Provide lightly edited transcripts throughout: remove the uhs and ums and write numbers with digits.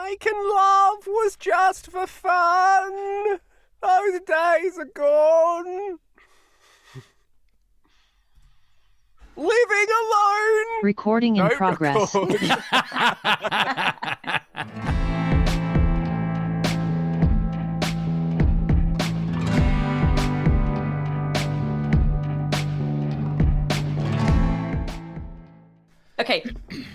Making love was just for fun. Those days are gone. Living alone. Recording in progress. Okay,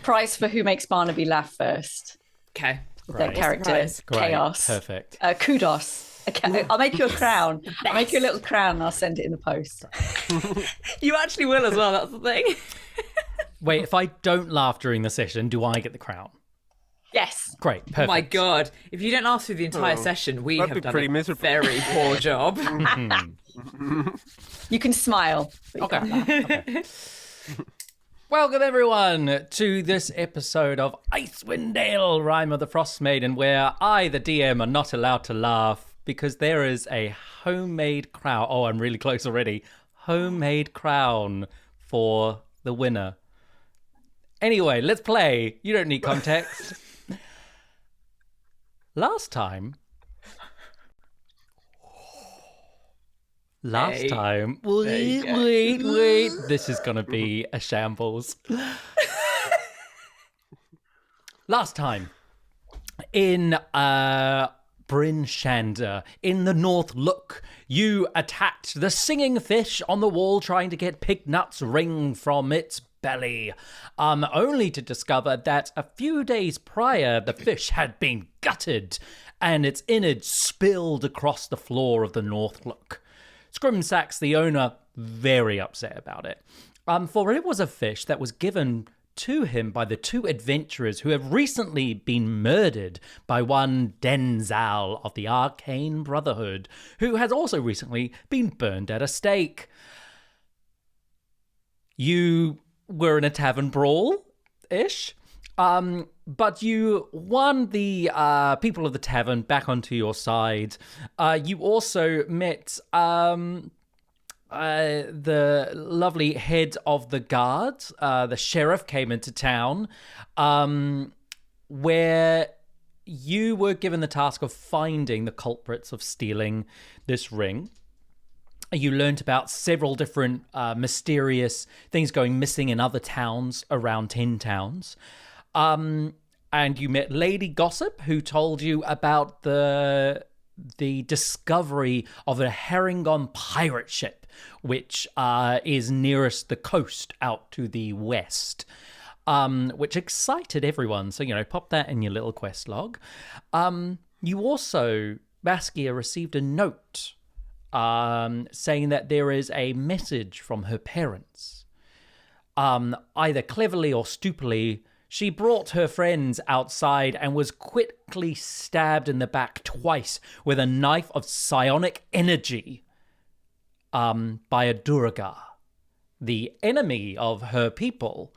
prize for who makes Barnaby laugh first. Okay. With their character chaos. Perfect. Kudos. Okay, I'll make you a crown. I'll make you a little crown and I'll send it in the post. You actually will as well, that's the thing. Wait, if I don't laugh during the session, do I get the crown? Yes. Great, perfect. Oh my God. If you don't laugh through the entire session, we have done pretty a miserable. very poor job. You can smile. Okay. Welcome, everyone, to this episode of Icewind, Rime of the Frostmaiden, where I, the DM, are not allowed to laugh because there is a homemade crown. Oh, I'm really close already. Homemade crown for the winner. Anyway, let's play. You don't need context. Last time. Wait. This is going to be a shambles. Last time, in Bryn Shander, in the North Look, you attacked the singing fish on the wall trying to get Pignut's ring from its belly, only to discover that a few days prior, the fish had been gutted and its innards spilled across the floor of the North Look. Scrimsack's the owner, very upset about it, for it was a fish that was given to him by the two adventurers who have recently been murdered by one Denzal of the Arcane Brotherhood, who has also recently been burned at a stake. You were in a tavern brawl-ish, but you won the people of the tavern back onto your side. You also met the lovely head of the guard. The sheriff came into town, where you were given the task of finding the culprits of stealing this ring. You learned about several different mysterious things going missing in other towns around 10 towns. And you met Lady Gossip, who told you about the discovery of a Herringon pirate ship, which is nearest the coast out to the west, which excited everyone. So, pop that in your little quest log. You also, Baskia, received a note saying that there is a message from her parents. Either cleverly or stupidly, she brought her friends outside and was quickly stabbed in the back twice with a knife of psionic energy by a Duragar, the enemy of her people,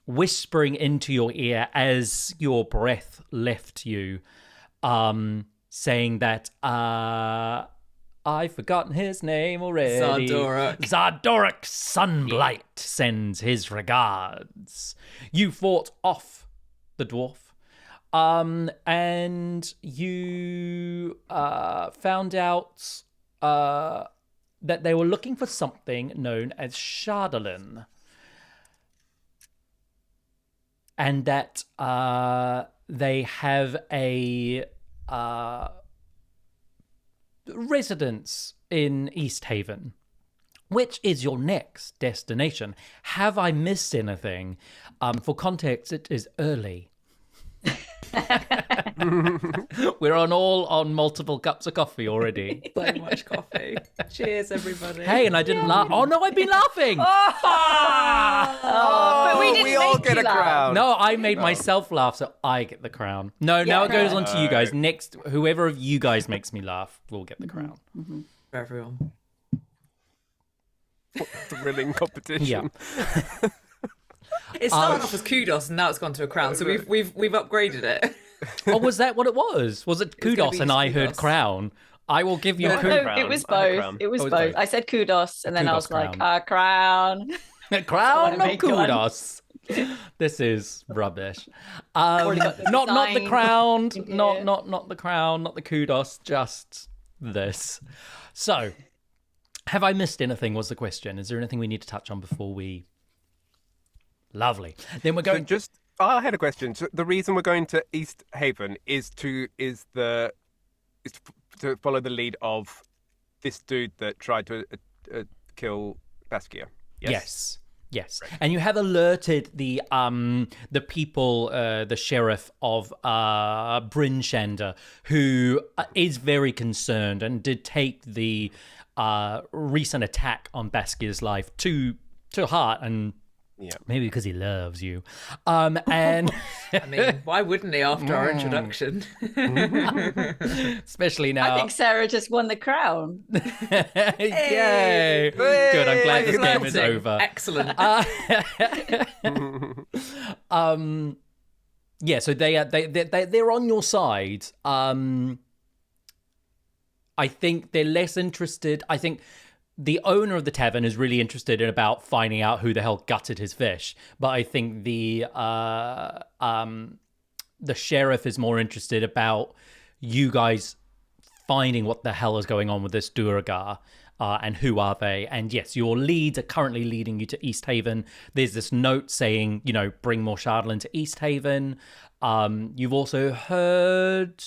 whispering into your ear as your breath left you, saying that, I've forgotten his name already. Zardorak Sunblight sends his regards. You fought off the dwarf, and you found out that they were looking for something known as Shardalin, and that they have a residence in Easthaven. Which is your next destination? Have I missed anything? For context, it is early. We're on multiple cups of coffee already. So much coffee. Cheers, everybody. Hey, and I didn't laugh. Oh no, I've been laughing. But we didn't we all make get you a laugh. crown. No, I made myself laugh, so I get the crown. No, now it goes on to you guys. Next, whoever of you guys makes me laugh will get the crown. For everyone. Thrilling competition. Yeah. It started off as kudos and now it's gone to a crown, so we've upgraded it. Oh, was that what it was? Was it gonna kudos be and I kudos. heard crown? I will give you a No, crown. it was I had both. crown. It was Oh, it's both. both. I said kudos, and then I Kudos was like, crown. crown. A crown wanna of make one. kudos. This is rubbish. Already got the Not the design. crown, Yeah. not the crown, not the kudos, just this. So, have I missed anything? Was the question? Is there anything we need to touch on before we? Lovely. Then we're going. I had a question. So the reason we're going to Easthaven is to follow the lead of this dude that tried to kill Baskia. Yes. And you have alerted the people, the sheriff of Bryn Shander, who is very concerned and did take the recent attack on Baskia's life to heart, and maybe because he loves you. And I mean, why wouldn't he after our introduction? especially now. I think Sarah just won the crown. Yay! Good. I'm glad this game is over. Excellent. Yeah, so they're on your side. I think they're less interested. I think the owner of the tavern is really interested in about finding out who the hell gutted his fish, but I think the sheriff is more interested about you guys finding what the hell is going on with this Duergar. And who are they? And yes, your leads are currently leading you to Easthaven. There's this note saying, bring more Shardlin to Easthaven. You've also heard...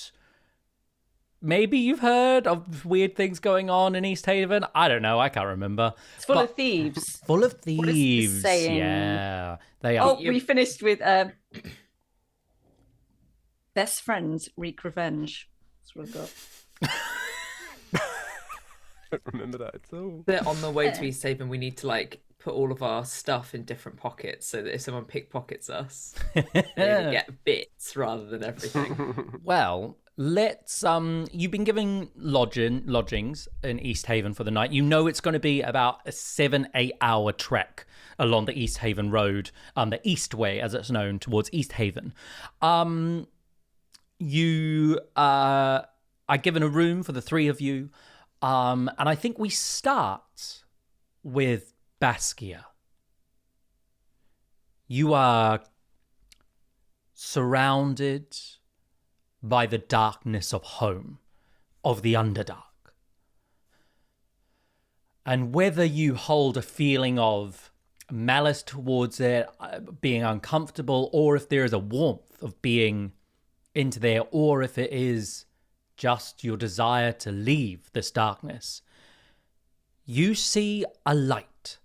Maybe you've heard of weird things going on in Easthaven. I don't know. I can't remember. It's full of thieves. Full of What is thieves. this saying? Yeah, they are. Oh, we finished with best friends wreak revenge. That's what I've got. I don't remember that at all. That on the way to Easthaven, we need to put all of our stuff in different pockets so that if someone pickpockets us, they only get bits rather than everything. Well, let's you've been given lodgings in Easthaven for the night. You know it's going to be about a 7-8 hour trek along the Easthaven road, the East Way as it's known, towards Easthaven. You are given a room for the three of you, and I think we start with Baskia. You are surrounded by the darkness of home, of the Underdark. And whether you hold a feeling of malice towards it, being uncomfortable, or if there is a warmth of being into there, or if it is just your desire to leave this darkness, you see a light,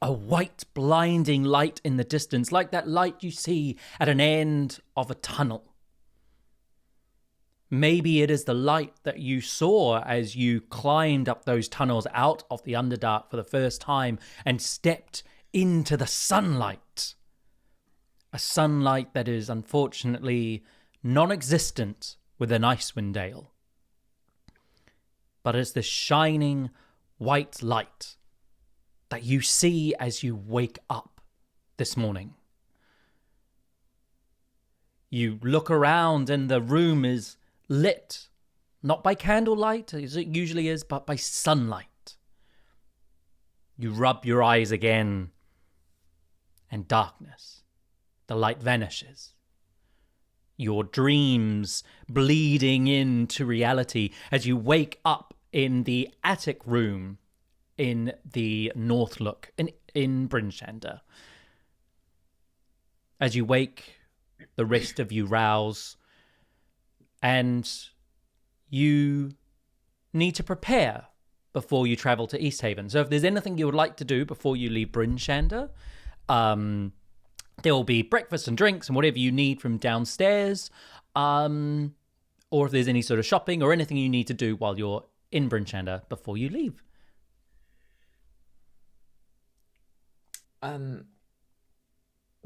a white blinding light in the distance, like that light you see at an end of a tunnel. Maybe it is the light that you saw as you climbed up those tunnels out of the Underdark for the first time and stepped into the sunlight. A sunlight that is unfortunately non-existent within Icewind Dale. But it's the shining white light that you see as you wake up this morning. You look around and the room is lit, not by candlelight as it usually is, but by sunlight. You rub your eyes again, and darkness. The light vanishes. Your dreams bleeding into reality as you wake up in the attic room in the Northlook in Bryn Shander. As you wake, the rest of you rouse, and you need to prepare before you travel to Easthaven. So if there's anything you would like to do before you leave Bryn Shander, there will be breakfast and drinks and whatever you need from downstairs, or if there's any sort of shopping or anything you need to do while you're in Bryn Shander before you leave.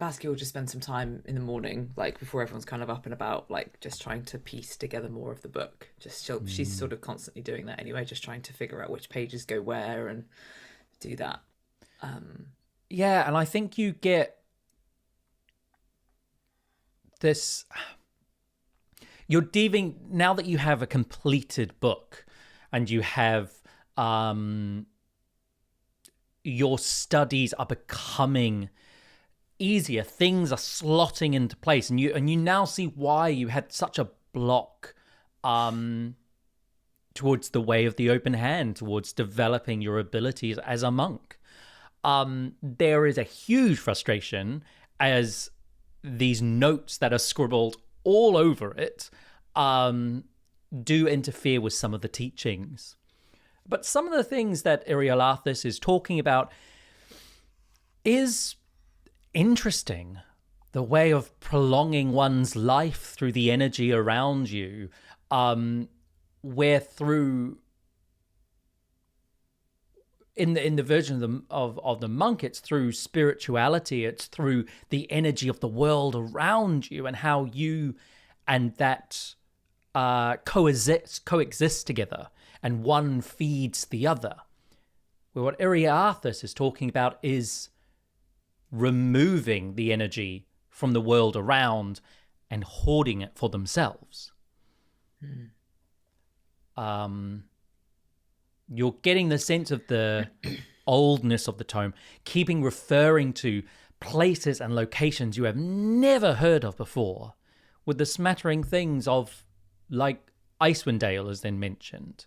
Baskia will just spend some time in the morning, before everyone's kind of up and about, just trying to piece together more of the book. She's sort of constantly doing that anyway, just trying to figure out which pages go where and do that. Yeah, and I think you get this. You're diving now that you have a completed book, and you have your studies are becoming easier. Things are slotting into place, and you now see why you had such a block towards the way of the open hand, towards developing your abilities as a monk. There is a huge frustration as these notes that are scribbled all over it do interfere with some of the teachings. But some of the things that Eriolathus is talking about is interesting. The way of prolonging one's life through the energy around you, where through in the version of the monk, it's through spirituality, it's through the energy of the world around you, and how you and that coexist together, and one feeds the other. Where what Eriolathus is talking about is removing the energy from the world around and hoarding it for themselves. You're getting the sense of the oldness of the tome, keeping referring to places and locations you have never heard of before, with the smattering things of, like, Icewind Dale is then mentioned.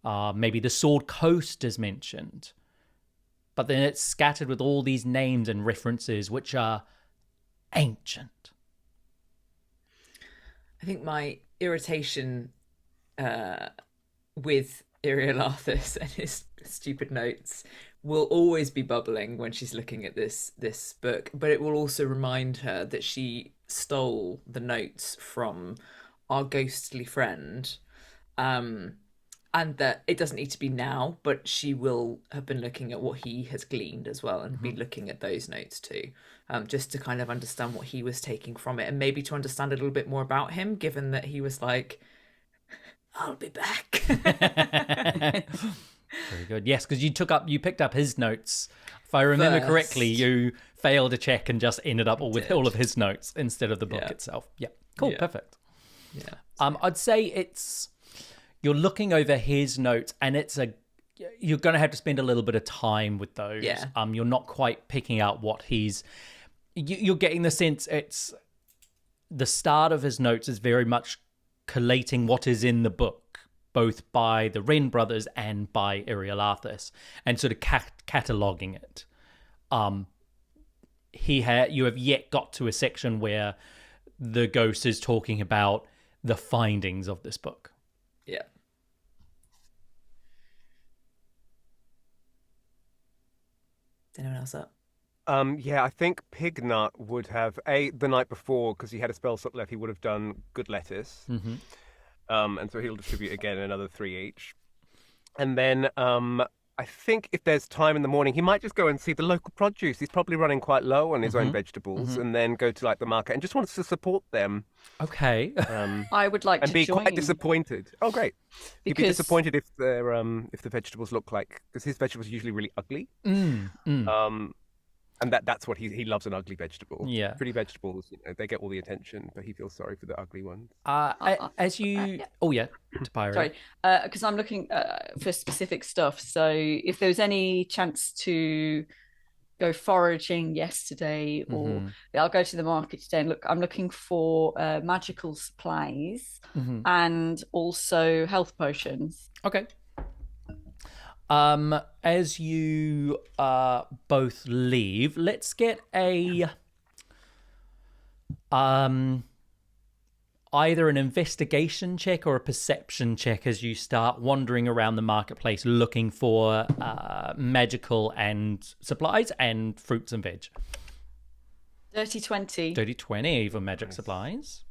Maybe the Sword Coast is mentioned. But then it's scattered with all these names and references which are ancient. I think my irritation with Eriolathus and his stupid notes will always be bubbling when she's looking at this book, but it will also remind her that she stole the notes from our ghostly friend, and that it doesn't need to be now, but she will have been looking at what he has gleaned as well, and be looking at those notes too, just to kind of understand what he was taking from it, and maybe to understand a little bit more about him, given that he was like, I'll be back. Very good. Yes, because you picked up his notes. If I remember correctly, you failed to check and just ended up with all of his notes instead of the book itself. Yeah. Cool. Yeah. Perfect. Yeah. I'd say you're looking over his notes, and you're going to have to spend a little bit of time with those. Yeah. You're not quite picking out what you're getting the sense it's the start of his notes is very much collating what is in the book, both by the Wren brothers and by Eriolathus, and sort of cataloguing it. You have yet got to a section where the ghost is talking about the findings of this book. Yeah. Is anyone else up? Yeah, I think Pignut would have the night before, because he had a spell slot left. He would have done good lettuce, and so he'll distribute again another 3 each. And then I think if there's time in the morning, he might just go and see the local produce. He's probably running quite low on his own vegetables, and then go to the market and just wants to support them. Okay. I would like to be join. Quite disappointed. Oh, great! He'd be Because- disappointed if the vegetables look like, because his vegetables are usually really ugly. And that's what he loves, an ugly vegetable. Yeah. Pretty vegetables, they get all the attention, but he feels sorry for the ugly ones. As you... Oh, yeah. Topiary. Sorry, because I'm looking for specific stuff. So if there was any chance to go foraging yesterday, or I'll go to the market today and look. I'm looking for magical supplies and also health potions. Okay. As you both leave, let's get a either an investigation check or a perception check as you start wandering around the marketplace looking for magical and supplies and fruits and veg. Dirty 20. Dirty 20 for magic supplies.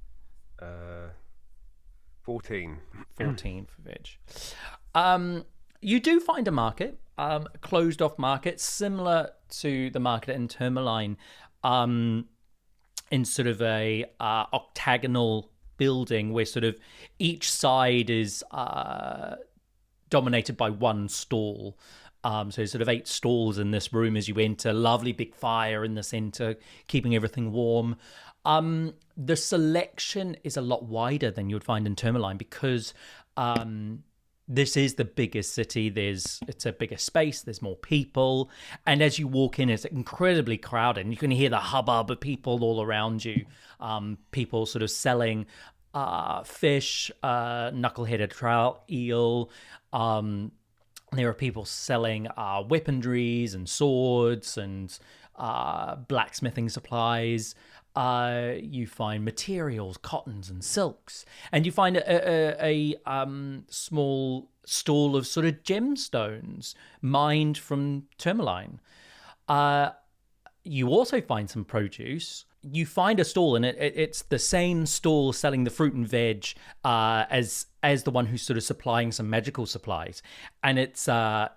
14. 14 for veg. You do find a market, a closed-off market, similar to the market in Tourmaline, in sort of a octagonal building where sort of each side is dominated by one stall. So sort of 8 stalls in this room as you enter. Lovely big fire in the center, keeping everything warm. The selection is a lot wider than you would find in Tourmaline because this is the biggest city. It's a bigger space. There's more people. And as you walk in, it's incredibly crowded. And you can hear the hubbub of people all around you. People sort of selling fish, knuckle-headed trout, eel. There are people selling weaponries and swords and blacksmithing supplies. You find materials, cottons and silks, and you find a small stall of sort of gemstones mined from tourmaline. You also find some produce. You find a stall, and it's the same stall selling the fruit and veg as the one who's sort of supplying some magical supplies, and it's a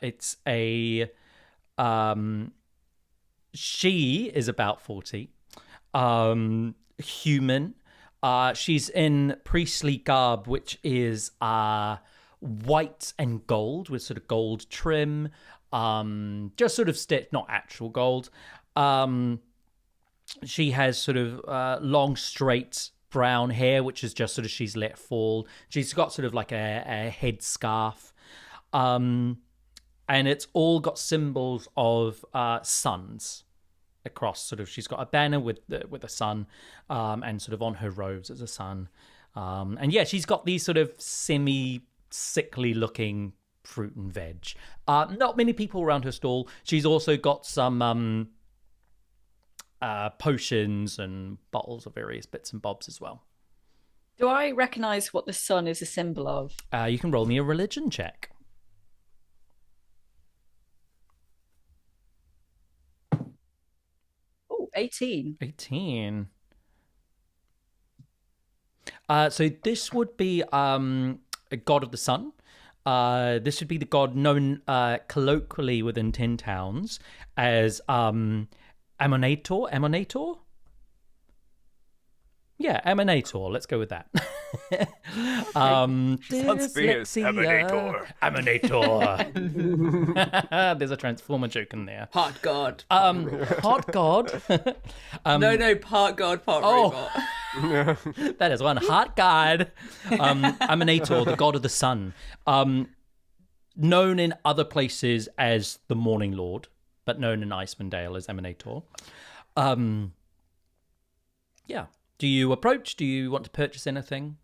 she is about 40. Human. She's in priestly garb, which is white and gold with sort of gold trim. Just sort of not actual gold. She has sort of long, straight brown hair, which is just sort of she's let fall. She's got sort of like a head scarf. And it's all got symbols of suns across. Sort of, she's got a banner with a sun, and sort of on her robes is a sun. And yeah, she's got these sort of semi-sickly looking fruit and veg. Not many people around her stall. She's also got some potions and bottles of various bits and bobs as well. Do I recognise what the sun is a symbol of? You can roll me a religion check. Oh, 18. 18. So this would be a god of the sun. This would be the god known colloquially within 10 towns as Amonator? Amonator? Yeah, Amonator. Let's go with that. Sounds fierce. Amonator. Amonator. There's a Transformer joke in there. Part god. Part god. No, part god, part robot. That is one hot god. Amonator, the god of the sun. Known in other places as the Morning Lord, but known in Icewind Dale as Amonator. Yeah. Do you approach? Do you want to purchase anything?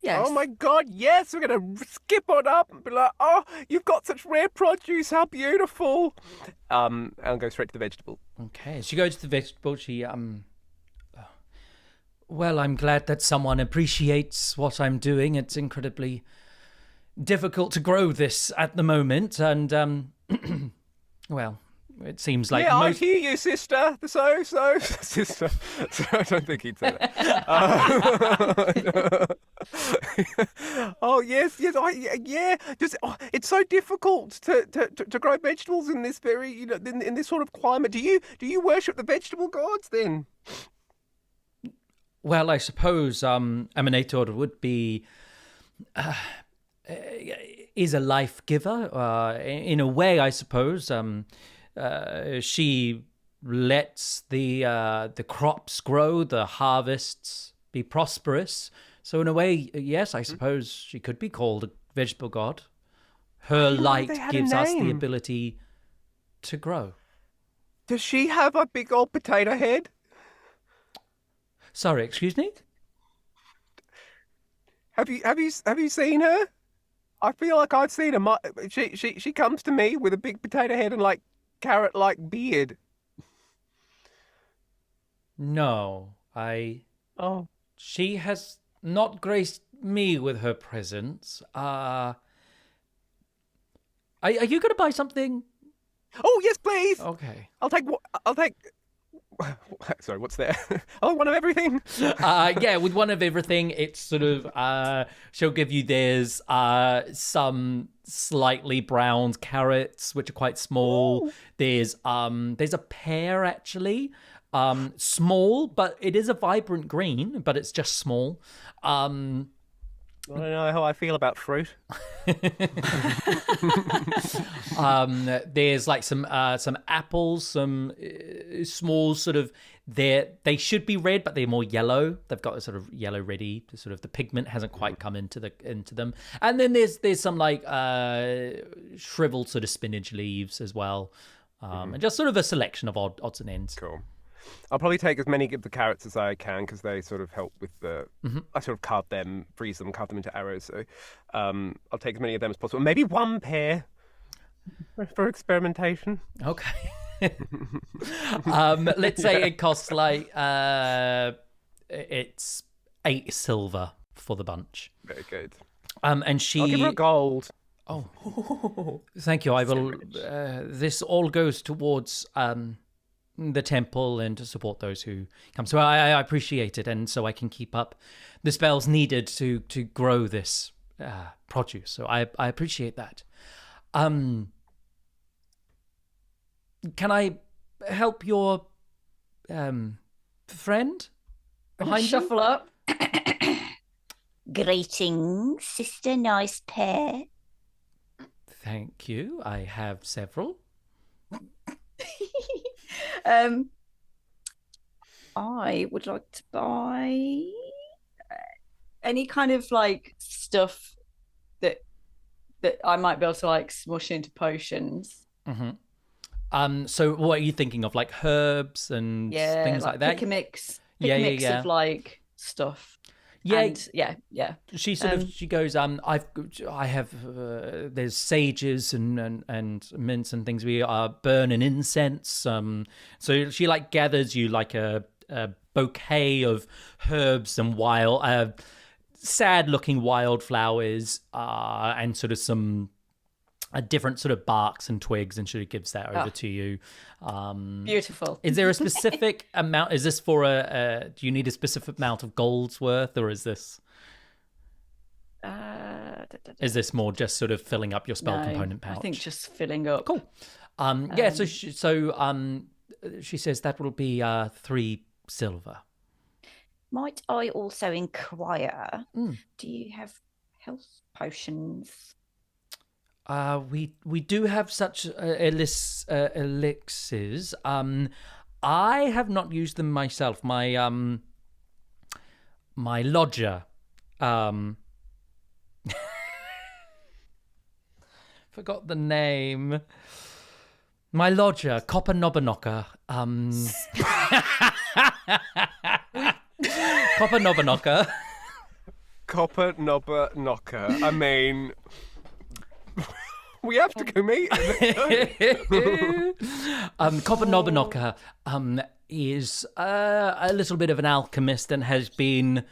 Yes. Oh my god, yes, we're going to skip on up and be like, oh, you've got such rare produce, how beautiful. I'll go straight to the vegetable. Okay, she goes to the vegetable. She, well, I'm glad that someone appreciates what I'm doing. It's incredibly difficult to grow this at the moment, and, well, it seems like I hear you, sister. So, sister. So, I don't think he'd say that. Oh yes. Yeah. Just it's so difficult to grow vegetables in this very in this sort of climate. Do you worship the vegetable gods then? Well, I suppose Amonator would be is a life giver in a way. I suppose. She lets the crops grow, the harvests be prosperous. So in a way, yes, I suppose she could be called a vegetable god. Her light gives us the ability to grow. Does she have a big old potato head? Sorry, excuse me? Have you seen her? I feel like I've seen her. She comes to me with a big potato head and like carrot-like beard. No, she has not graced me with her presence. Are you going to buy something? Oh yes, please. Okay. I'll take. Sorry, what's there? Oh, one of everything. Yeah, with one of everything, it's sort of. She'll give you some slightly browned carrots, which are quite small. Ooh. There's a pear actually, small, but it is a vibrant green, but it's just small. I don't know how I feel about fruit. There's like some apples, some small sort of they should be red, but they're more yellow. They've got a sort of yellow ready. Sort of the pigment hasn't quite come into them. And then there's some like shriveled sort of spinach leaves as well, and just sort of a selection of odds and ends. Cool. I'll probably take as many of the carrots as I can because they sort of help with the. I sort of carve them, freeze them, carve them into arrows. So I'll take as many of them as possible. Maybe one pear for experimentation. Okay. Let's say it costs like it's 8 silver for the bunch. Very good. And she. I'll give her a gold. Oh, thank you. I will. This all goes towards the temple and to support those who come. So I appreciate it, and so I can keep up the spells needed to grow this produce. So I appreciate that. Can I help your friend behind you? Shuffle up. Greetings, sister. Nice pair. Thank you. I have several. I would like to buy any kind of like stuff that I might be able to like smush into potions. So what are you thinking of? Like herbs and things like that? Pick a mix Yeah. of like stuff. Yeah, And, yeah. She sort of she goes. I have there's sages and mints and things. We are burning incense. So she like gathers you like a bouquet of herbs and wild, sad looking wildflowers, and sort of some different sort of barks and twigs, and she gives that over to you. Beautiful. Is there a specific amount? Is this for do you need a specific amount of gold's worth, or is this? Is this more just sort of filling up your spell component pouch? I think just filling up. Cool. So she says that will be 3 silver. Might I also inquire? Do you have health potions? We do have such elixirs. I have not used them myself. My my lodger forgot the name. My lodger, Copper Knocker. Copper Knocker. Copper Knocker. I mean, we have to go meet him. Copper Knocker is a little bit of an alchemist and has been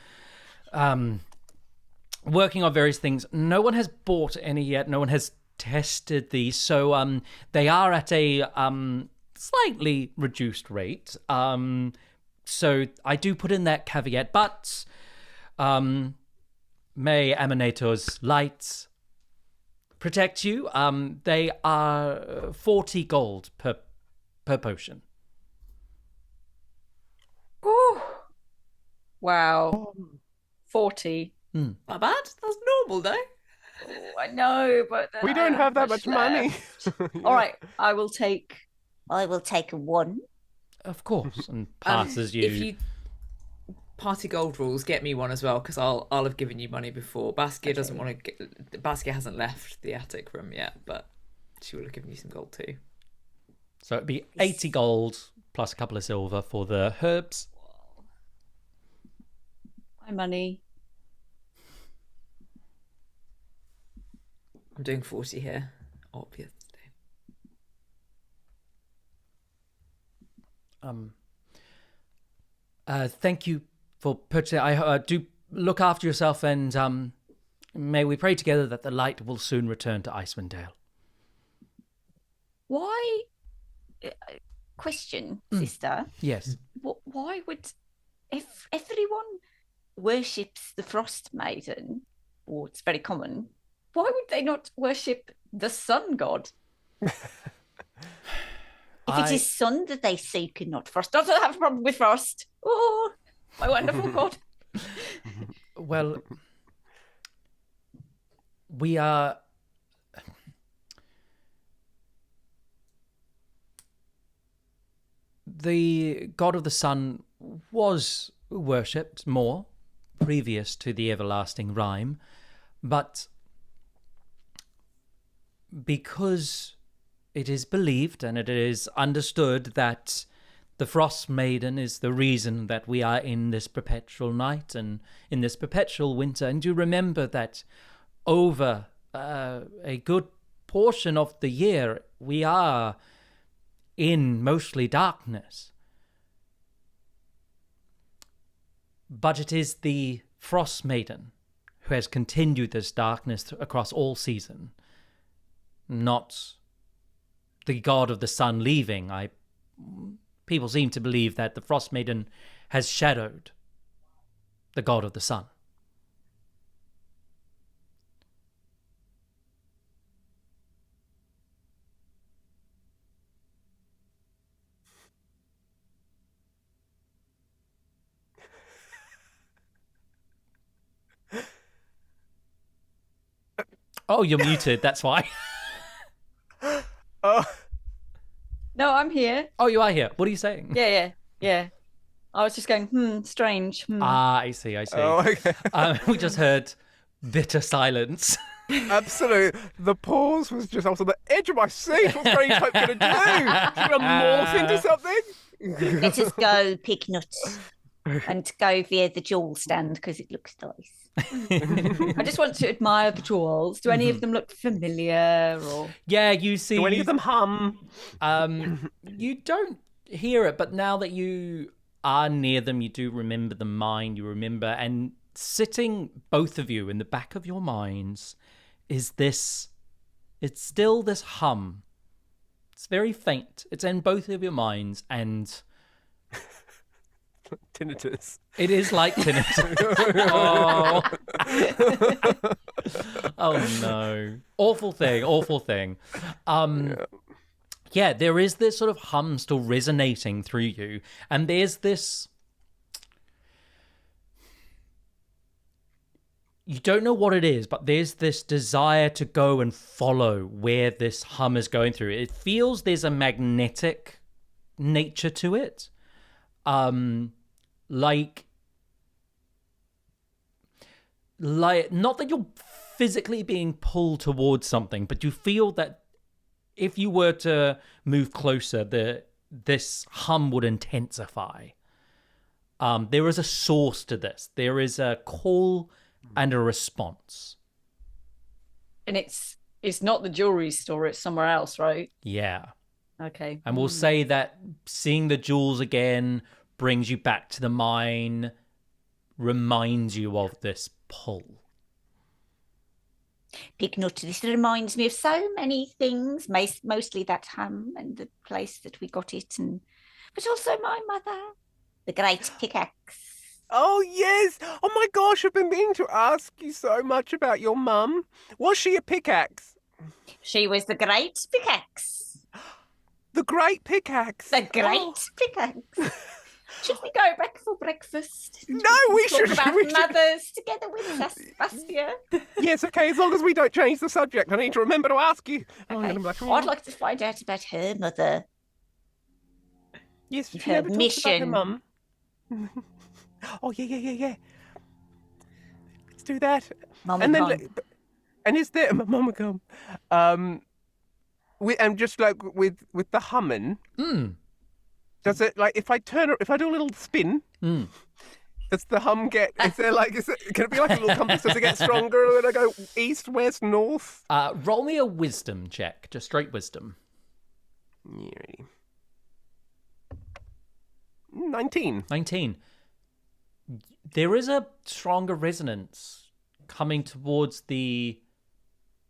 working on various things. No one has bought any yet. No one has tested these. So they are at a slightly reduced rate. So I do put in that caveat. But may Aminator's lights protect you. They are 40 gold per potion. Ooh. Wow. 40. Not bad. That's normal, though. Oh, I know, but We don't have that much money. All right, I will take 1. Of course, and passes you. If you party gold rules, get me one as well, because I'll have given you money before. Baskia doesn't want to. Baskia hasn't left the attic room yet, but she will have given you some gold too. So it'd be 80 gold plus a couple of silver for the herbs. my money. I'm doing 40 here, obviously. Thank you for purchasing. I do look after yourself, and may we pray together that the light will soon return to Icewind Dale. Why? Question, sister. Yes. Why would, if everyone worships the Frostmaiden, or it's very common, why would they not worship the sun god? If it is sun that they seek and not frost. Not that I have a problem with frost. Oh, my wonderful god. Well, we are... The god of the sun was worshipped more previous to the everlasting Rime, but because it is believed and it is understood that the Frostmaiden is the reason that we are in this perpetual night and in this perpetual winter, and you remember that over a good portion of the year we are in mostly darkness. But it is the Frostmaiden who has continued this darkness across all season, not the god of the sun leaving. People seem to believe that the Frostmaiden has shadowed the god of the sun. Oh, you're muted, that's why. Oh, No, I'm here. Oh, you are here. What are you saying? Yeah. I was just going, strange. Ah, I see. oh, okay. We just heard bitter silence. Absolutely. The pause was just, I was on the edge of my seat. What's Strange Hope going to do? She's going to morph into something? Let us go, Pignut, and go via the jewel stand because it looks nice. I just want to admire the jewels. Do any of them look familiar? Or Yeah, you see. Do any of them hum? You don't hear it, but now that you are near them, you do remember the mind. You remember, and sitting both of you in the back of your minds is this. It's still this hum. It's very faint. It's in both of your minds, and Tinnitus. it is like tinnitus. Oh no! Awful thing. Yeah, there is this sort of hum still resonating through you, and there's this. You don't know what it is, but there's this desire to go and follow where this hum is going through. It feels there's a magnetic nature to it. Like not that you're physically being pulled towards something, but you feel that if you were to move closer, this hum would intensify. There is a source to this. There is a call and a response. and it's not the jewelry store; it's somewhere else, right? Yeah. Okay. And we'll say that seeing the jewels again brings you back to the mine, reminds you of this pull. Pignut, this reminds me of so many things, mostly that hum and the place that we got it, but also my mother, the great pickaxe. Oh, yes. Oh, my gosh, I've been meaning to ask you so much about your mum. Was she a pickaxe? She was the great pickaxe. The great pickaxe. The great pickaxe. Should we go back for breakfast? No, we Talk should. about We should. mothers together with Baskia. Yes, okay, as long as we don't change the subject. I need to remember to ask you. Oh, I'm Okay. gonna be like, I'd like to find out about her mother. yes, she her never talks about her mission. mum. Oh, yeah. Let's do that. Mama And then, gone. and is there Mama come? And just like with the humming, does it like if I do a little spin? Does the hum get? Can it be like a little compass? Does it get stronger when I go east, west, north? Roll me a wisdom check, just straight wisdom. Yeah, ready. 19. 19. There is a stronger resonance coming towards the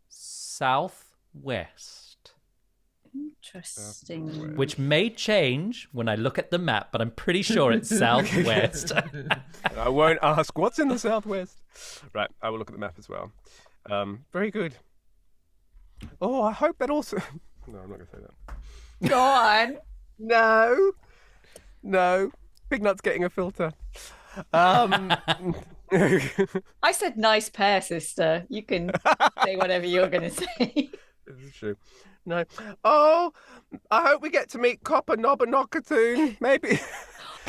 southwest, Interesting. which may change when I look at the map, but I'm pretty sure it's southwest. I won't ask what's in the southwest. Right, I will look at the map as well. Very good. Oh, I hope that also. No, I'm not going to say that. Go on. No. Pignut's getting a filter. I said nice pair, sister. You can say whatever you're going to say. This is true. No. Oh, I hope we get to meet Copper Nobber Knockatoon. Maybe.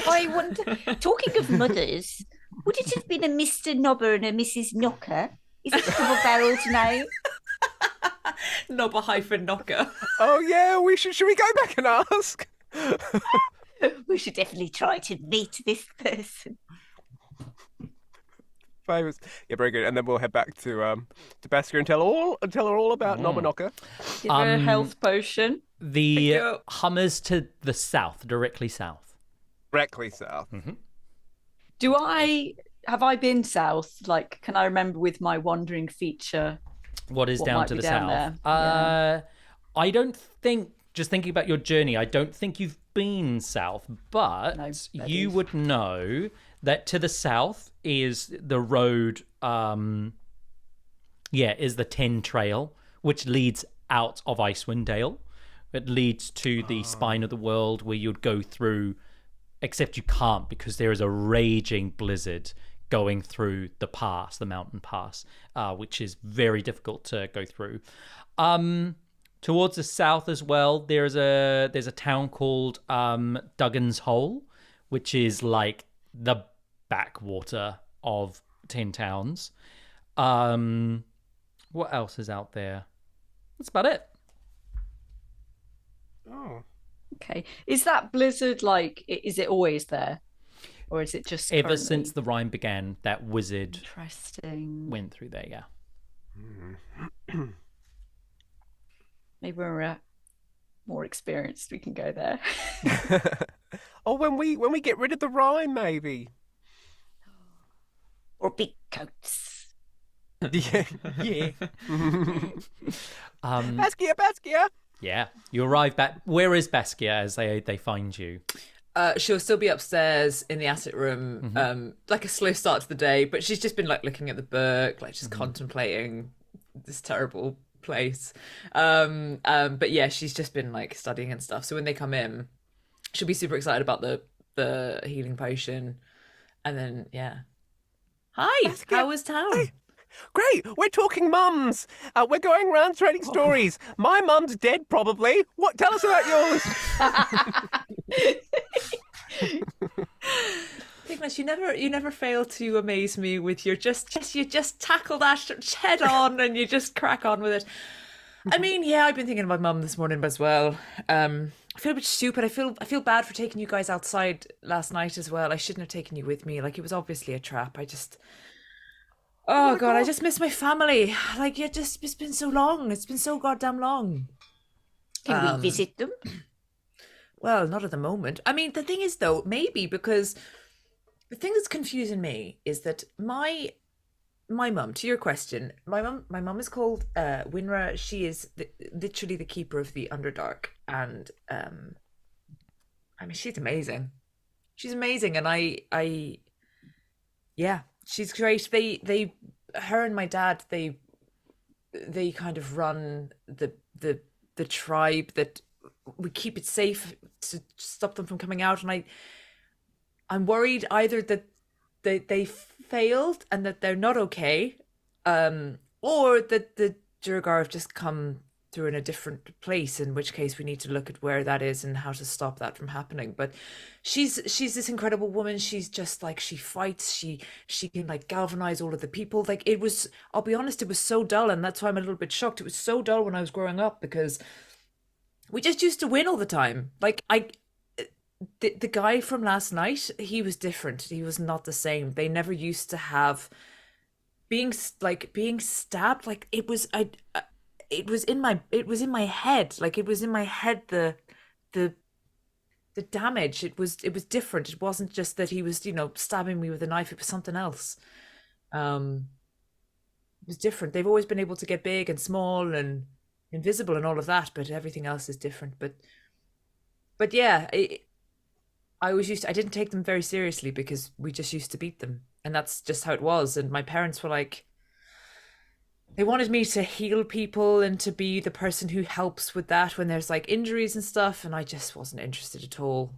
I wonder, talking of mothers, would it have been a Mr. Nobber and a Mrs. Knocker? Is it double-barreled name? Nobber-Knocker. Oh yeah, should we go back and ask? We should definitely try to meet this person. Famous. Yeah, very good. And then we'll head back to Baskia and tell her all about Nobber Knocker. Give her a health potion. The Hummers to the south, directly south. Directly south. Have I been south? Like, can I remember with my wandering feature? What is down might to be the down south? there? I don't think, just thinking about your journey, I don't think you've been south, but you would know that to the south is the road, is the 10 Trail, which leads out of Icewind Dale. It leads to the spine of the world where you'd go through, except you can't because there is a raging blizzard going through the pass, the mountain pass, which is very difficult to go through. Towards the south as well, there's a town called Duggan's Hole, which is like the backwater of 10 towns. What else is out there? That's about it. Oh. Okay. Is that blizzard like? Is it always there, or is it just ever currently? since the Rime began? That wizard Interesting. went through there. Yeah. Maybe we're more experienced. We can go there. Oh, when we get rid of the Rime, maybe. Or big coats. Yeah. Baskia. Yeah. You arrive back. Where is Baskia as they find you? She'll still be upstairs in the attic room, like a slow start to the day, but she's just been like looking at the book, like just contemplating this terrible place. But yeah, she's just been like studying and stuff. So when they come in, she'll be super excited about the healing potion, and then hi, Baskia, how was town? Hey. Great, we're talking mums. We're going around trading stories. My mum's dead, probably. What? Tell us about yours. Pignut, you never fail to amaze me with your you just tackle that head on and you just crack on with it. I mean, yeah, I've been thinking about mum this morning as well. I feel a bit stupid. I feel bad for taking you guys outside last night as well. I shouldn't have taken you with me. Like, it was obviously a trap. Oh God, I just miss my family. Like, it's been so long. It's been so goddamn long. Can we visit them? Well, not at the moment. I mean, the thing is, though, maybe because the thing that's confusing me is that my mum, to your question, my mum is called Winra. She is literally the keeper of the Underdark, and I mean, she's amazing. She's amazing, and yeah, she's great. Her and my dad, they kind of run the tribe that we keep it safe to stop them from coming out, and I'm worried either that they failed and that they're not okay, or that the Durgar have just come through in a different place, in which case we need to look at where that is and how to stop that from happening. But she's this incredible woman. She's just like, she fights, she can like galvanize all of the people. Like, it was, I'll be honest, it was so dull, and that's why I'm a little bit shocked. It was so dull when I was growing up because we just used to win all the time. Like, the guy from last night, he was different. He was not the same. They never used to have being stabbed. Like, it was in my head. Like, it was in my head, the damage. It was different. It wasn't just that he was, stabbing me with a knife. It was something else. It was different. They've always been able to get big and small and invisible and all of that, but everything else is different. But yeah, I didn't take them very seriously because we just used to beat them, and that's just how it was. And my parents were like, they wanted me to heal people and to be the person who helps with that when there's like injuries and stuff, and I just wasn't interested at all.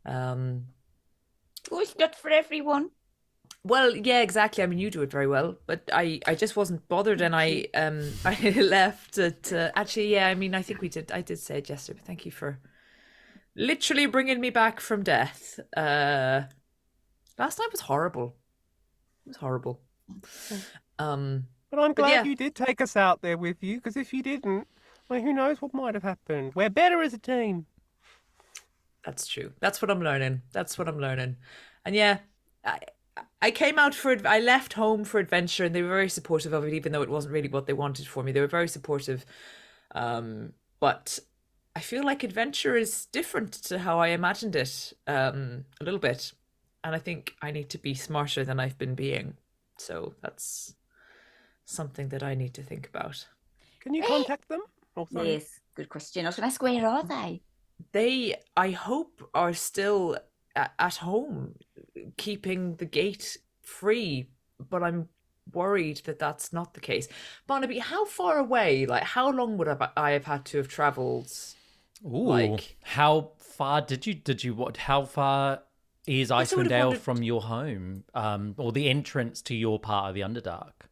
Well, it's not for everyone. Well, yeah, exactly. I mean, you do it very well, but I just wasn't bothered, and I I left it. Actually, yeah. I mean, I think we did. I did say it yesterday, but thank you for literally bringing me back from death. Last night was horrible. It was horrible. But I'm glad you did take us out there with you, because if you didn't, well, who knows what might have happened. We're better as a team. That's true. That's what I'm learning. And yeah, I came out I left home for adventure, and they were very supportive of it, even though it wasn't really what they wanted for me. They were very supportive. But I feel like adventure is different to how I imagined it, a little bit. And I think I need to be smarter than I've been being. So that's something that I need to think about. Can you contact them? Yes, good question. I was going to ask, where are they? They, I hope, are still at home, keeping the gate free, but I'm worried that that's not the case. Barnaby, how far away, like how long would I have had to have travelled? Ooh, like, how far did you what? How far is Icewind Dale from your home, or the entrance to your part of the Underdark?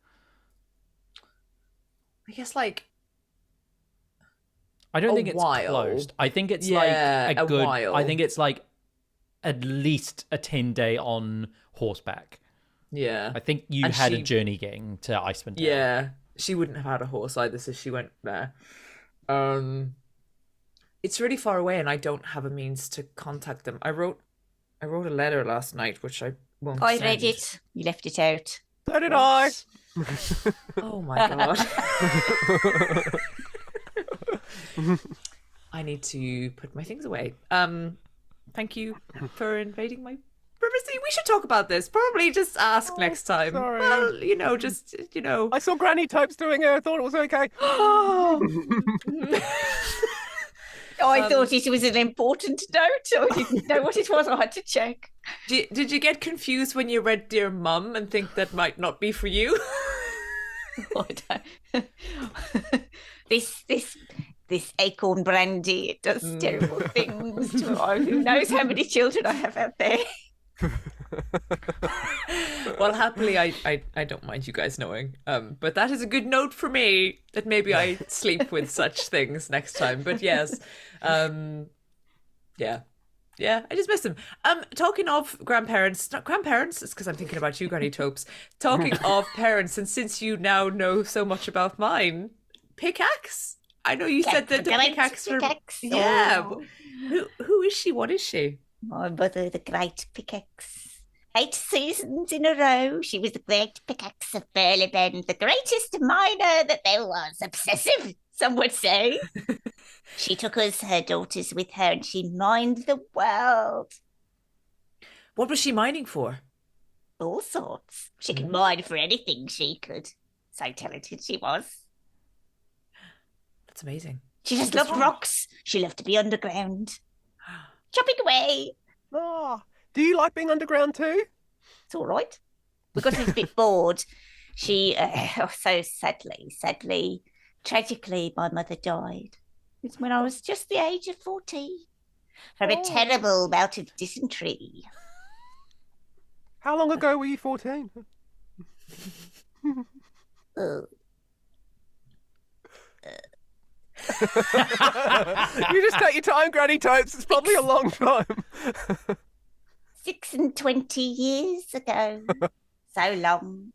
I guess like I don't think it's closed. I think it's like a good while. I think it's like at least a 10-day on horseback. Yeah. I think you had a journey getting to Icewind Dale. Yeah. She wouldn't have had a horse either, so she went there. It's really far away, and I don't have a means to contact them. I wrote a letter last night, which I won't I send. read it. You left it out. So did I. Oh my god. I need to put my things away. Thank you for invading my privacy. We should talk about this. Probably just ask next time. Sorry. Well, just. I saw Granny Topes doing it. I thought it was okay. I thought it was an important note. I didn't know what it was. I had to check. Did you get confused when you read Dear Mum and think that might not be for you? I don't. This acorn brandy, it does terrible things to who knows how many children I have out there. Well, happily, I don't mind you guys knowing. But that is a good note for me, that maybe I sleep with such things next time. But yes, yeah, I just miss them. Talking of grandparents, not grandparents, it's because I'm thinking about you, Granny Topes. Talking of parents, and since you now know so much about mine, pickaxe. I know you said that the pickaxe. Yeah. Who is she? What is she? My mother, the great pickaxe. 8 seasons in a row, she was the great pickaxe of Burleben, the greatest miner that there was. Obsessive, some would say. She took us, her daughters, with her, and she mined the world. What was she mining for? All sorts. She could mine for anything, she could. So talented she was. That's amazing. She just loved rocks. She loved to be underground. Chopping away. Oh, do you like being underground too? It's all right. We got a little bit bored. She, so sadly, tragically, my mother died. It's when I was just the age of 14 from a terrible bout of dysentery. How long ago were you 14? You just take your time, Granny Topes. It's probably a long time. 26 years ago. So long.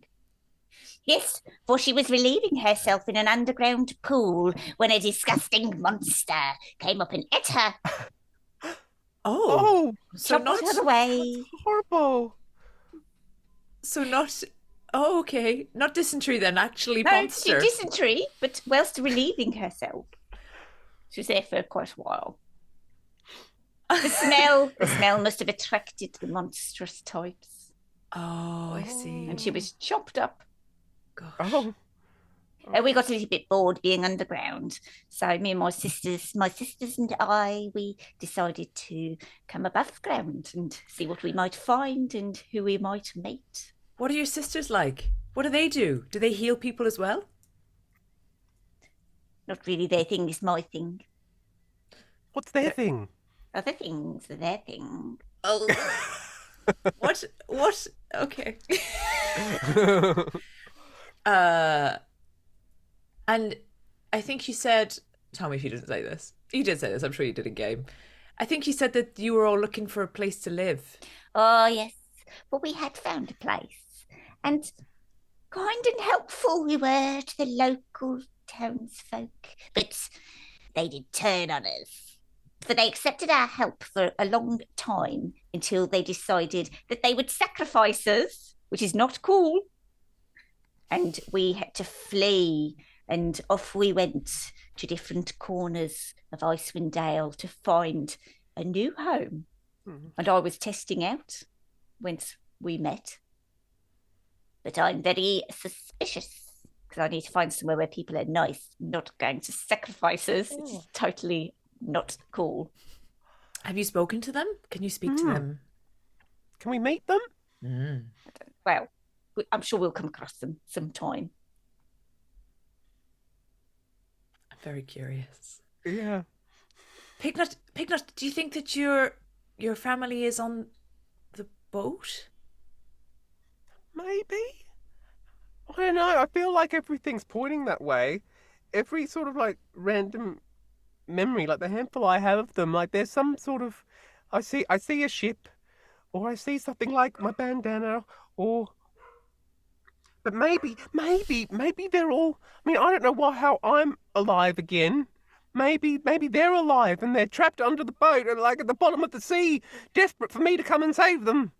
Yes, for she was relieving herself in an underground pool when a disgusting monster came up and ate her. Oh, so not her away. Horrible. So not. Oh, okay. Not dysentery then, actually no, monster. Dysentery, but whilst relieving herself. She was there for quite a while. The smell must have attracted the monstrous types. Oh, I see. And she was chopped up. Gosh. Oh. We got a little bit bored being underground. So me and my sisters and I, we decided to come above ground and see what we might find and who we might meet. What are your sisters like? What do they do? Do they heal people as well? Not really their thing, it's my thing. What's their thing? Other things are their thing. Oh. What? Okay. And I think you said, tell me if you didn't say this. You did say this, I'm sure you did in game. I think you said that you were all looking for a place to live. Oh, yes. But we had found a place. And kind and helpful we were to the local townsfolk. But they did turn on us. For they accepted our help for a long time until they decided that they would sacrifice us, which is not cool. And we had to flee. And off we went to different corners of Icewind Dale to find a new home. And I was testing out whence we met. But I'm very suspicious because I need to find somewhere where people are nice, not going to sacrifice us. It's totally not cool. Have you spoken to them? Can you speak to them? Can we meet them? Well, I'm sure we'll come across them sometime. I'm very curious. Yeah. Pignut, do you think that your family is on the boat? Maybe. I don't know. I feel like everything's pointing that way. Every sort of like random memory, like the handful I have of them, like there's some sort of I see a ship, or I see something like my bandana, or but maybe they're all. I mean, I don't know how I'm alive again. Maybe they're alive and they're trapped under the boat and like at the bottom of the sea, desperate for me to come and save them.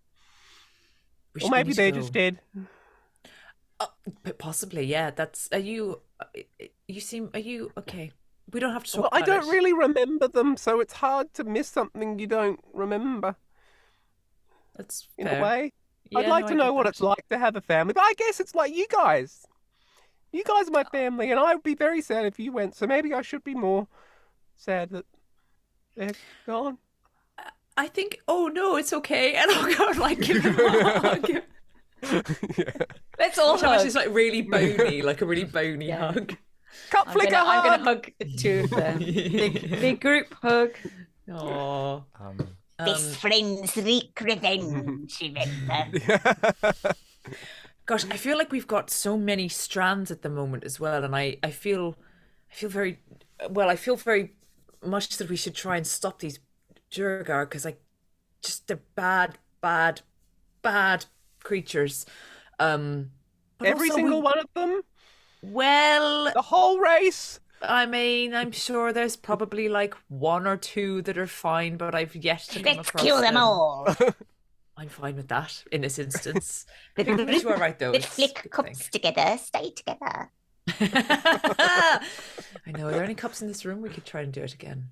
Or maybe they're just dead. But possibly, yeah. That's. Are you okay? We don't have to talk Well, about I don't it. really remember them, so it's hard to miss something you don't remember. That's In fair. a way. Yeah, I'd like no, to I know get what that. it's like to have a family, but I guess it's like you guys. You guys are my family, and I would be very sad if you went, so maybe I should be more sad that they're gone. I think. Oh no, it's okay. And I'll go and like give them a hug. Let's all How much hug. is like really bony, like a really bony Yeah. hug. Cut flicker I'm gonna hug! hug the two of them. Big group hug. Oh. Best friends wreak revenge, remember? Gosh, I feel like we've got so many strands at the moment as well, and I feel very much that we should try and stop these Durgar because they're bad creatures. But Every also single one of them? Well, The whole race? I mean, I'm sure there's probably like one or two that are fine, but I've yet to come Let's across kill them all. I'm fine with that in this instance. The Pignut, you are right though. that It's a flick good cups together, stay together. thing. I know. Are there any cups in this room? We could try and do it again.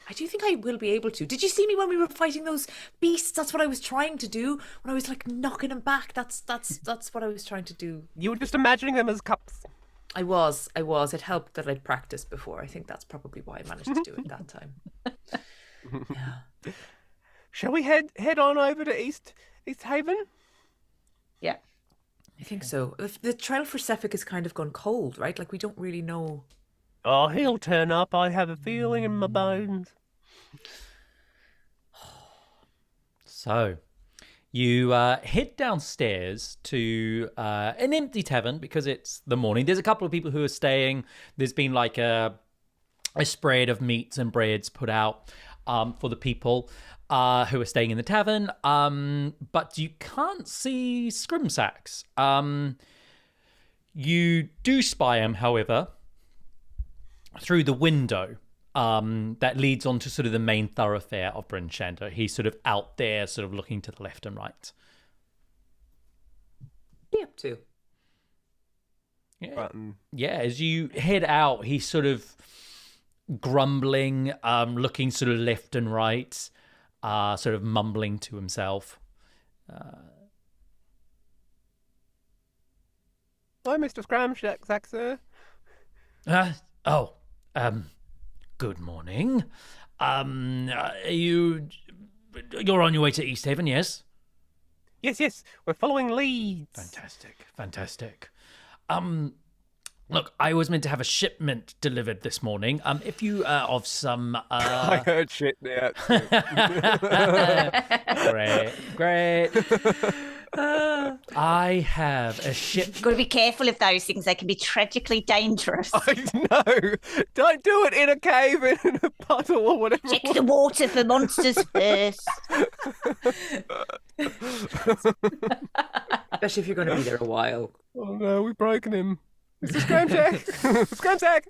I do think I will be able to. Did you see me when we were fighting those beasts? That's what I was trying to do. When I was like knocking them back. That's what I was trying to do. You were just imagining them as cups. I was. It helped that I'd practiced before. I think that's probably why I managed to do it that time. Yeah. Shall we head on over to Easthaven? Yeah. I think so. The trail for Sefik has kind of gone cold, right? Like we don't really know. Oh, he'll turn up. I have a feeling in my bones. So, you head downstairs to an empty tavern because it's the morning. There's a couple of people who are staying. There's been like a spread of meats and breads put out for the people who are staying in the tavern. But you can't see Scrimsacks. You do spy him, however, through the window that leads onto sort of the main thoroughfare of Bryn Shander. He's sort of out there, sort of looking to the left and right. What are you up to? Yeah, as you head out, he's sort of grumbling, looking sort of left and right, sort of mumbling to himself. Hi, Mr. Scramsack, sir. Good morning. You're on your way to Easthaven, yes? Yes, we're following leads. Fantastic. Look, I was meant to have a shipment delivered this morning. If you are of some... I heard shit there. Great. I have a ship. You've got to be careful of those things. They can be tragically dangerous. I know. Don't do it in a cave, in a puddle or whatever. Check the water for monsters first. Especially if you're going to be there a while. Oh no, we've broken him. It's a scram check. Scram check.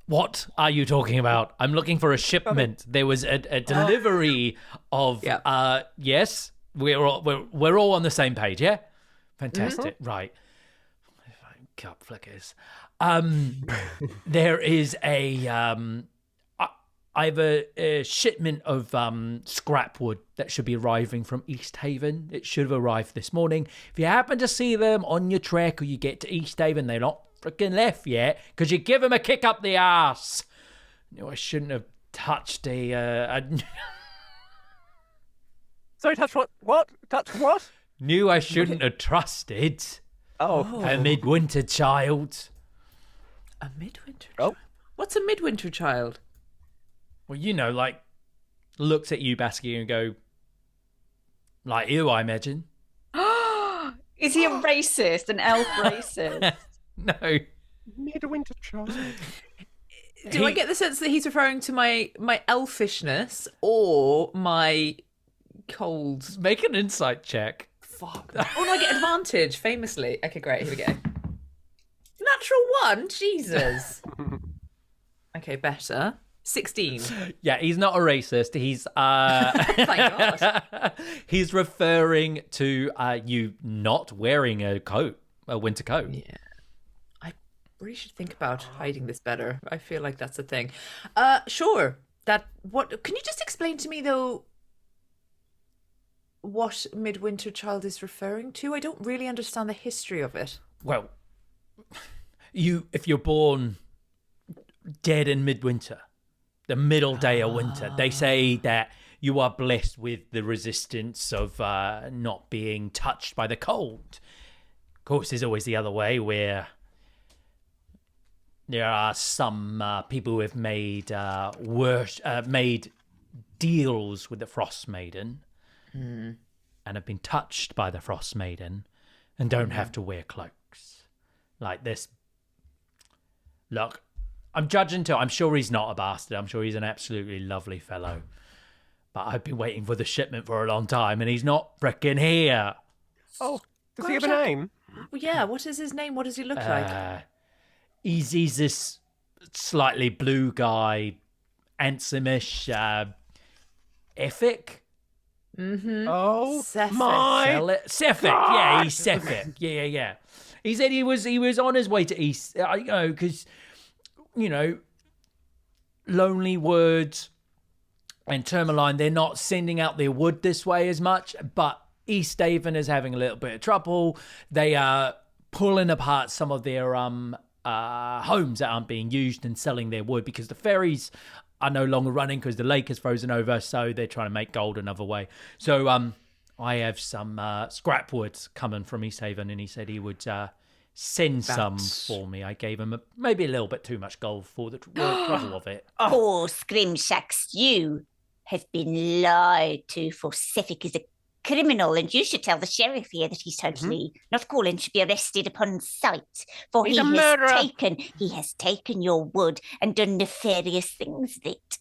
What are you talking about? I'm looking for a shipment. There was a delivery of. Yes, we're all on the same page. Yeah, fantastic. Right. Cup flickers. There is a. I have a shipment of scrap wood that should be arriving from Easthaven. It should have arrived this morning. If you happen to see them on your trek or you get to Easthaven, they're not freaking left yet because you give them a kick up the arse. No, I shouldn't have touched a... Sorry, touch what? What? Touch what? Knew I shouldn't have trusted a midwinter child. A midwinter child? What's a midwinter child? Well, you know, like, looks at you, Baskia, and go, like you, I imagine. Is he a racist, an elf racist? No. Midwinter child. Do I get the sense that he's referring to my elfishness or my cold? Make an insight check. Fuck. Oh, no, I get advantage, famously. Okay, great. Here we go. Natural 1? Jesus. Okay, better. 16. Yeah, he's not a racist. He's Thank God. he's referring to you not wearing a winter coat. Yeah. I really should think about hiding this better. I feel like that's a thing. Sure. Can you just explain to me though what midwinter child is referring to? I don't really understand the history of it. Well, if you're born dead in midwinter, the middle day of winter, they say that you are blessed with the resistance of not being touched by the cold. Of course, there's always the other way where there are some people who have made made deals with the Frostmaiden and have been touched by the Frostmaiden and don't have to wear cloaks. Like this. Look, I'm judging too. I'm sure he's not a bastard. I'm sure he's an absolutely lovely fellow. But I've been waiting for the shipment for a long time and he's not frickin' here. Oh, does he have a name? Yeah, what is his name? What does he look like? He's this slightly blue guy, handsome-ish, Effic. Oh, Sephic. my Sephic. Yeah, he's Sephic. Yeah. He said he was on his way to East, because, Lonely Woods and Tourmaline, they're not sending out their wood this way as much, but Easthaven is having a little bit of trouble. They are pulling apart some of their homes that aren't being used and selling their wood because the ferries are no longer running because the lake has frozen over, so they're trying to make gold another way. So I have some scrap wood coming from Easthaven, and he said he would send some for me. I gave him maybe a little bit too much gold for the trouble of it. Poor Scrimshack Stew has been lied to for Sephic is a criminal, and you should tell the sheriff here that he's totally not cool and should be arrested upon sight. For He's a murderer. He has taken your wood and done nefarious things with it.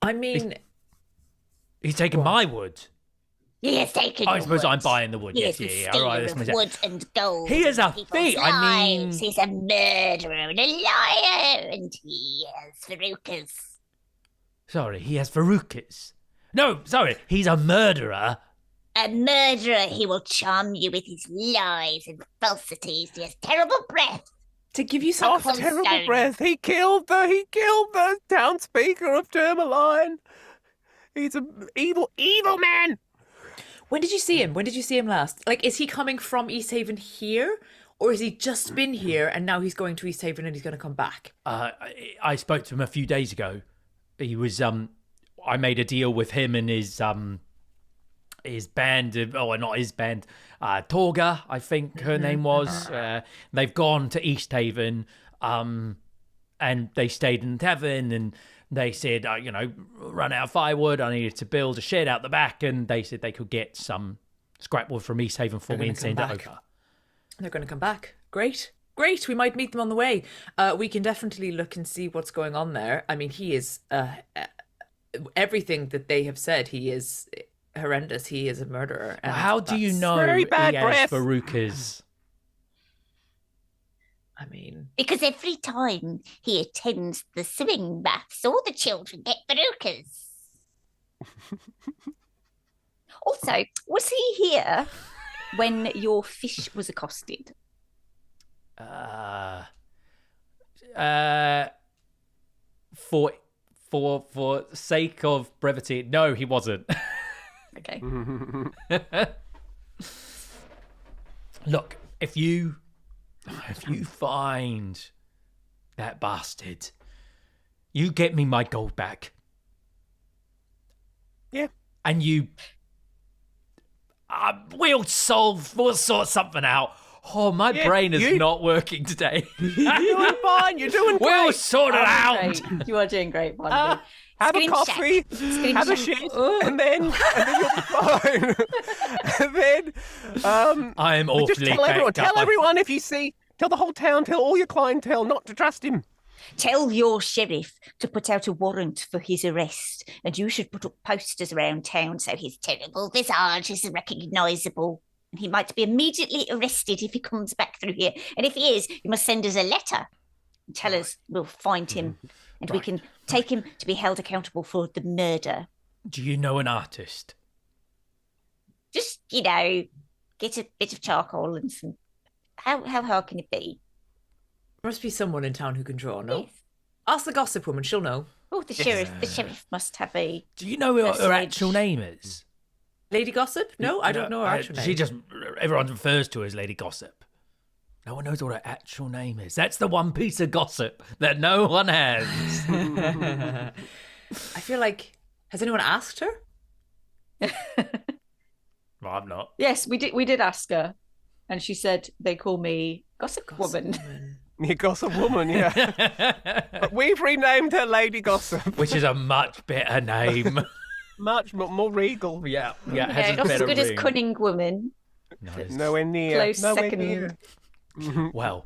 I mean, He's taken my wood. He has taken I your suppose wood. I'm buying the wood. He Yes, is a yeah. stealer All right, of wood and gold. He is a and people's thief. I mean, lives. He's a murderer and a liar, and he has verrucas. Sorry, he has verrucas. No, sorry, he's a murderer. A murderer, he will charm you with his lies and falsities. He has terrible breath. to give you some Oh, terrible breath! He killed the townspeople of Tourmaline. He's an evil man. When did you see him? When did you see him last? Like, is he coming from Easthaven here? Or has he just been here and now he's going to Easthaven and he's going to come back? I spoke to him a few days ago. He was, I made a deal with him and his his band, not his band, Torga, I think her name was. They've gone to Easthaven, and they stayed in the tavern, and they said, run out of firewood, I needed to build a shed out the back, and they said they could get some scrap wood from Easthaven for me and send it over. They're going to come back. Great. We might meet them on the way. We can definitely look and see what's going on there. I mean, he is everything that they have said. He is horrendous. He is a murderer. And how do you know very bad he has breath. verrucas? I mean, because every time he attends the swimming baths, all the children get verrucas. Also, was he here when your fish was accosted? For sake of brevity, no, he wasn't. Okay. Look, if you find that bastard, you get me my gold back. Yeah. And we'll sort something out. Oh, my brain is not working today. You're doing fine. You're doing great. We'll sort it out. Great. You are doing great, Barnaby. Have a coffee, have a shit, and then you'll be fine. And then I am awfully just tell everyone if you see, tell the whole town, tell all your clientele not to trust him. Tell your sheriff to put out a warrant for his arrest, and you should put up posters around town so his terrible visage is recognisable. And he might be immediately arrested if he comes back through here. And if he is, you must send us a letter and tell us we'll find him, and we can take him to be held accountable for the murder. Do you know an artist? Just, get a bit of charcoal and some... How hard can it be? There must be someone in town who can draw, no? Yes. Ask the gossip woman, she'll know. Oh, the sheriff must have a... Do you know what her actual name is? Lady Gossip? No, I don't know her actual name. Everyone refers to her as Lady Gossip. No one knows what her actual name is. That's the one piece of gossip that no one has. I feel like, has anyone asked her? Well, I'm not. Yes, we did ask her, and she said they call me Gossip Woman. You Gossip Woman, yeah. But we've renamed her Lady Gossip. Which is a much better name. Much more regal. Yeah, it has a not as better good ring. as Cunning Woman. Nowhere near. Close Nowhere second. near. Well,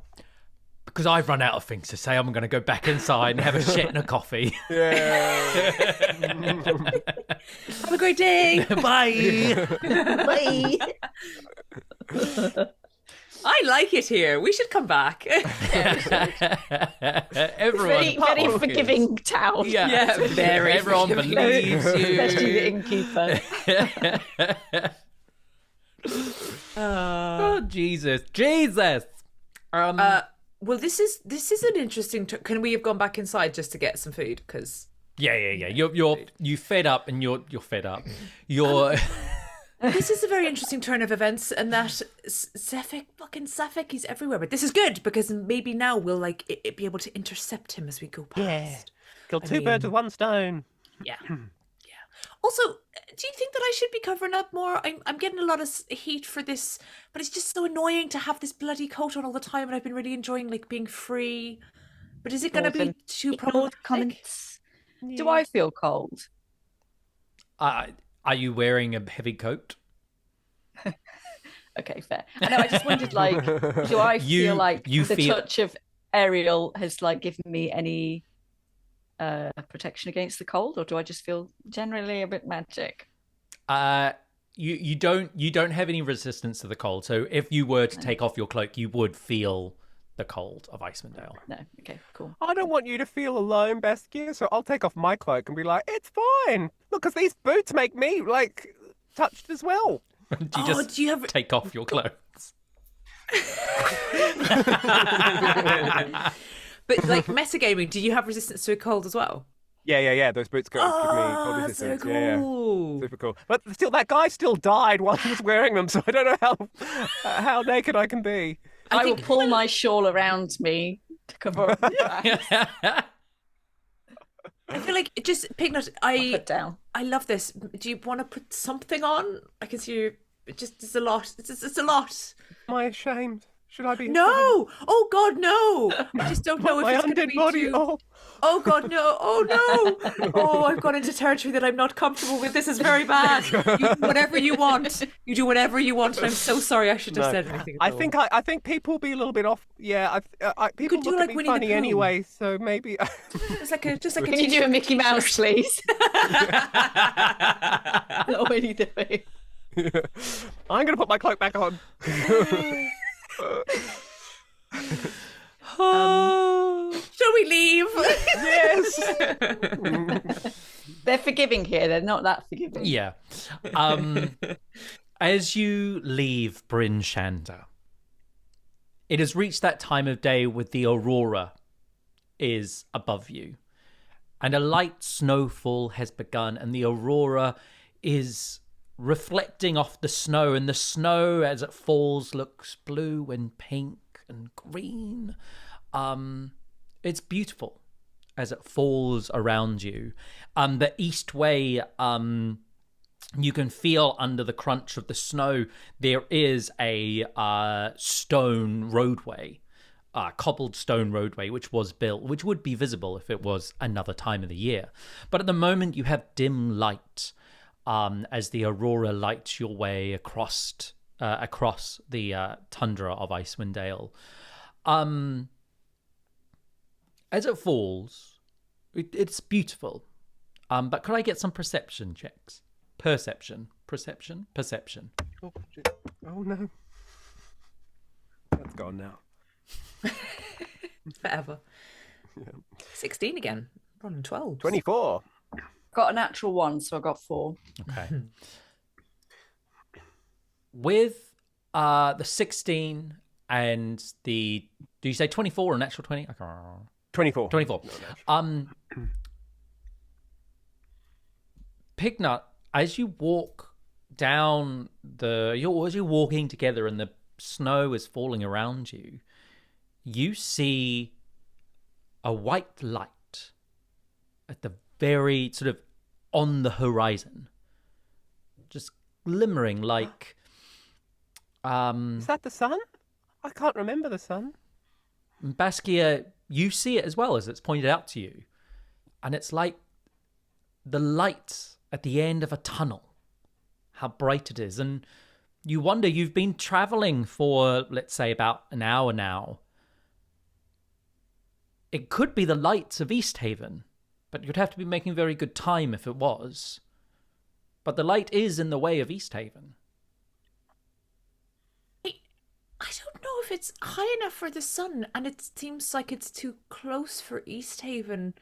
because I've run out of things to say, I'm going to go back inside and have a shit and a coffee. Yeah. Have a great day. Bye. Bye. I like it here. We should come back. Everyone, Very forgiving town. Yeah, very. Everyone forgiving. believes you. Especially the innkeeper. Oh, Jesus. Well, this is an interesting. Can we have gone back inside just to get some food? Because Yeah. You fed up, and you're fed up. You're. this is a very interesting turn of events, and that Suffolk, he's everywhere. But this is good because maybe now we'll be able to intercept him as we go past. Yeah. Kill two birds with one stone. Yeah. Also, do you think that I should be covering up more? I'm getting a lot of heat for this, but it's just so annoying to have this bloody coat on all the time, and I've been really enjoying being free. But is it going to be too Ignore the problematic? comments. Do I feel cold? Are you wearing a heavy coat? Okay, fair. I know. I just wondered, do I feel like the touch of Ariel has given me any protection against the cold, or do I just feel generally a bit magic? You don't have any resistance to the cold. So if you were to take off your cloak, you would feel the cold of Icewind Dale. No. Okay, cool. I don't want you to feel alone, Baskia, so I'll take off my cloak and be like, it's fine. Look, because these boots make me, touched as well. Do you take off your clothes? But metagaming, do you have resistance to a cold as well? Yeah. Those boots give me cold resistance. So Yeah. cool. Super cool. But still, that guy still died while he was wearing them, so I don't know how naked I can be. I will pull my shawl around me to cover up my back. I feel like just Pignut. Put down. I love this. Do you want to put something on? I can see you. It's a lot. It's a lot. Am I ashamed? Should I be ashamed? No! Oh God, no! I just don't know if My it's going to undead be body. too... Oh. Oh God, no! Oh no! Oh, I've gone into territory that I'm not comfortable with. This is very bad. You do whatever you want. You do whatever you want. And I'm so sorry. I shouldn't have said anything. I think people will be a little bit off. Yeah, people do look like at me Winnie the funny Pooh. anyway, so maybe. Just like a Can you do a Mickey Mouse, please? Not Winnie the Pooh. I'm gonna put my cloak back on. Shall we leave? Yes. They're forgiving here. They're not that forgiving. Yeah. As you leave Bryn Shander, it has reached that time of day where the aurora is above you. And a light snowfall has begun, and the aurora is reflecting off the snow, and the snow as it falls looks blue and pink and green. It's beautiful as it falls around you. The east way, you can feel under the crunch of the snow there is a stone roadway, cobbled stone roadway, which was built, which would be visible if it was another time of the year. But at the moment you have dim light as the aurora lights your way across the tundra of Icewind Dale. As it falls, it's beautiful. But could I get some perception checks? Perception. Oh no. That's gone now. Forever. Yeah. 16 again. Rolling 12. 24. Got a natural 1, so I got 4. Okay. With the 16 and the... Do you say 24 or natural 20? I can't remember. 24. 24. Pignut, as you walk down as you're walking together and the snow is falling around you, you see a white light at the very sort of on the horizon, just glimmering like... Is that the sun? I can't remember the sun. Baskia, you see it as well as it's pointed out to you. And it's like the light at the end of a tunnel, how bright it is. And you wonder, you've been traveling for, let's say, about an hour now. It could be the lights of Easthaven, but you'd have to be making very good time if it was. But the light is in the way of Easthaven. I don't know if it's high enough for the sun, and it seems like it's too close for Easthaven.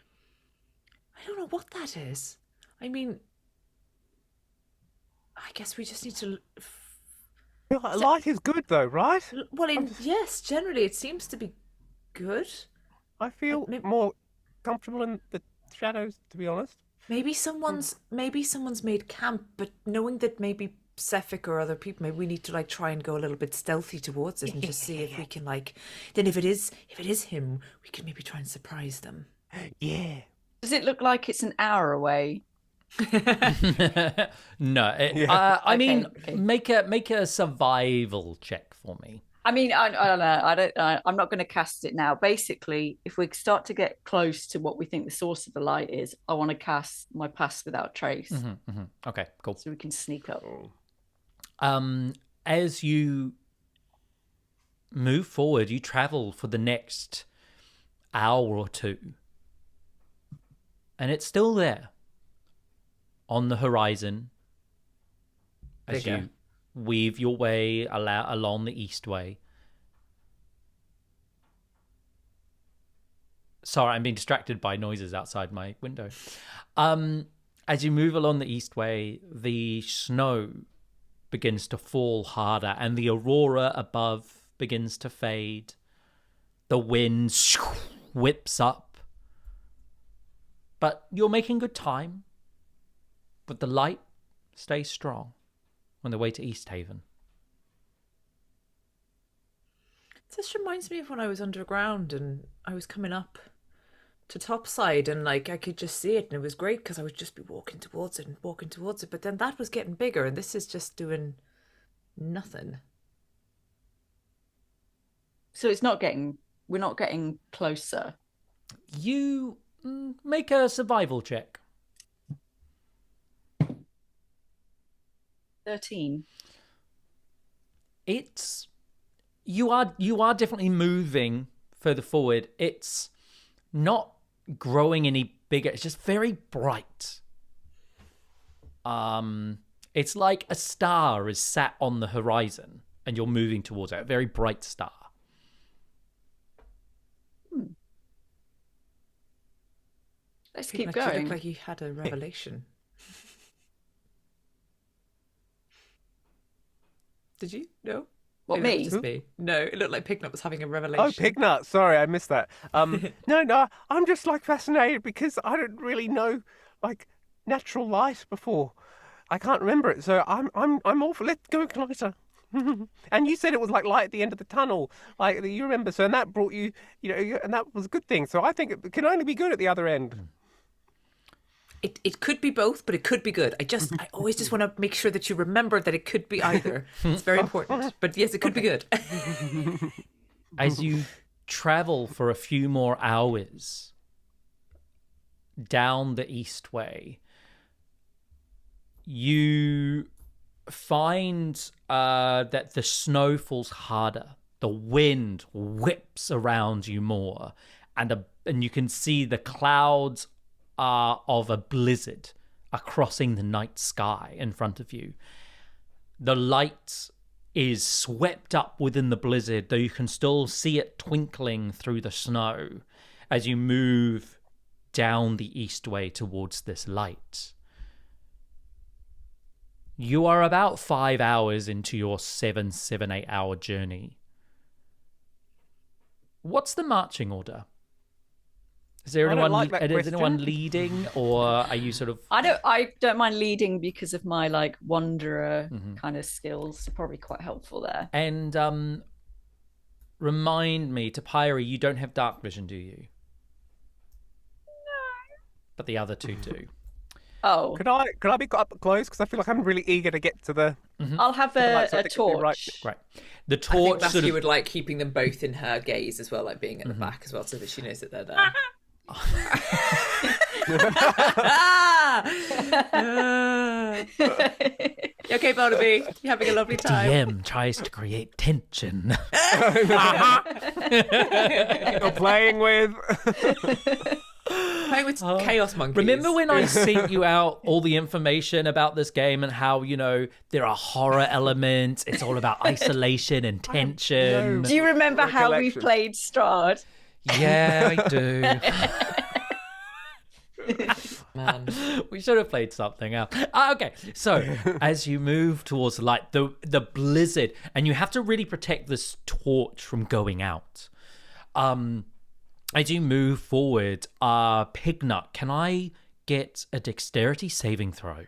I don't know what that is. I mean, I guess we just need to... Light is good though, right? Well, yes, generally it seems to be good. I feel more comfortable in the shadows, to be honest. Maybe someone's made camp, but knowing that maybe Sefik or other people, maybe we need to try and go a little bit stealthy towards it and just see if we can then if it is him, we can maybe try and surprise them. Yeah. Does it look like it's an hour away? No. I mean, make a survival check for me. I mean, I don't know. I'm not going to cast it now. Basically, if we start to get close to what we think the source of the light is, I want to cast my Pass Without Trace. Okay, cool. So we can sneak up. As you move forward, you travel for the next hour or two, and it's still there on the horizon as you weave your way along the east way. Sorry, I'm being distracted by noises outside my window. As you move along the east way, the snow begins to fall harder and the aurora above begins to fade. The wind whips up. But you're making good time. But the light stays strong on the way to Easthaven. This reminds me of when I was underground and I was coming up to topside, and like I could just see it, and it was great because I would just be walking towards it. But then that was getting bigger, and this is just doing nothing. So we're not getting closer. You make a survival check. 13. You are definitely moving further forward. It's not growing any bigger. It's just very bright. It's like a star is sat on the horizon and you're moving towards it. A very bright star. Let's keep Like, going. you look like you had a revelation. Did you? No? What, Maybe me? that's just me. No, it looked like Pignut was having a Oh, revelation. Pignut. Sorry, I missed that. No, I'm just like fascinated because I don't really know like natural light before. I can't remember it, so I'm all for let's go closer. And you said it was like light at the end of the tunnel, like you remember. So and that brought you, and that was a good thing. So I think it can only be good at the other end. It could be both, but it could be good. I always just want to make sure that you remember that it could be either. It's very important. But yes, it could be good. As you travel for a few more hours down the east way, you find that the snow falls harder. The wind whips around you more, and you can see the clouds of a blizzard are crossing the night sky in front of you. The light is swept up within the blizzard, though you can still see it twinkling through the snow as you move down the east way towards this light. You are about 5 hours into your 8 hour journey. What's the marching order? Is there anyone leading, or are you sort of? I don't mind leading because of my like wanderer kind of skills. Probably quite helpful there. And remind me, Topiary, you don't have dark vision, do you? No. But the other two do. Oh, Could I be up close? Because I feel like I'm really eager to get to the. I'll have a torch. Right. The torch I think sort Baskia of. would like keeping them both in her gaze as well, like being at the back as well, so that she knows that they're there. You okay, Barnaby? You having a lovely time? DM tries to create tension. You're playing with. Playing with chaos monkeys. Remember when I sent you out all the information about this game and how, there are horror elements, it's all about isolation and tension? Do you remember how we played Strahd? Yeah, I do. Man. We should have played something else. Okay, so as you move towards the light, the blizzard, and you have to really protect this torch from going out. As you move forward, Pignut, can I get a dexterity saving throw?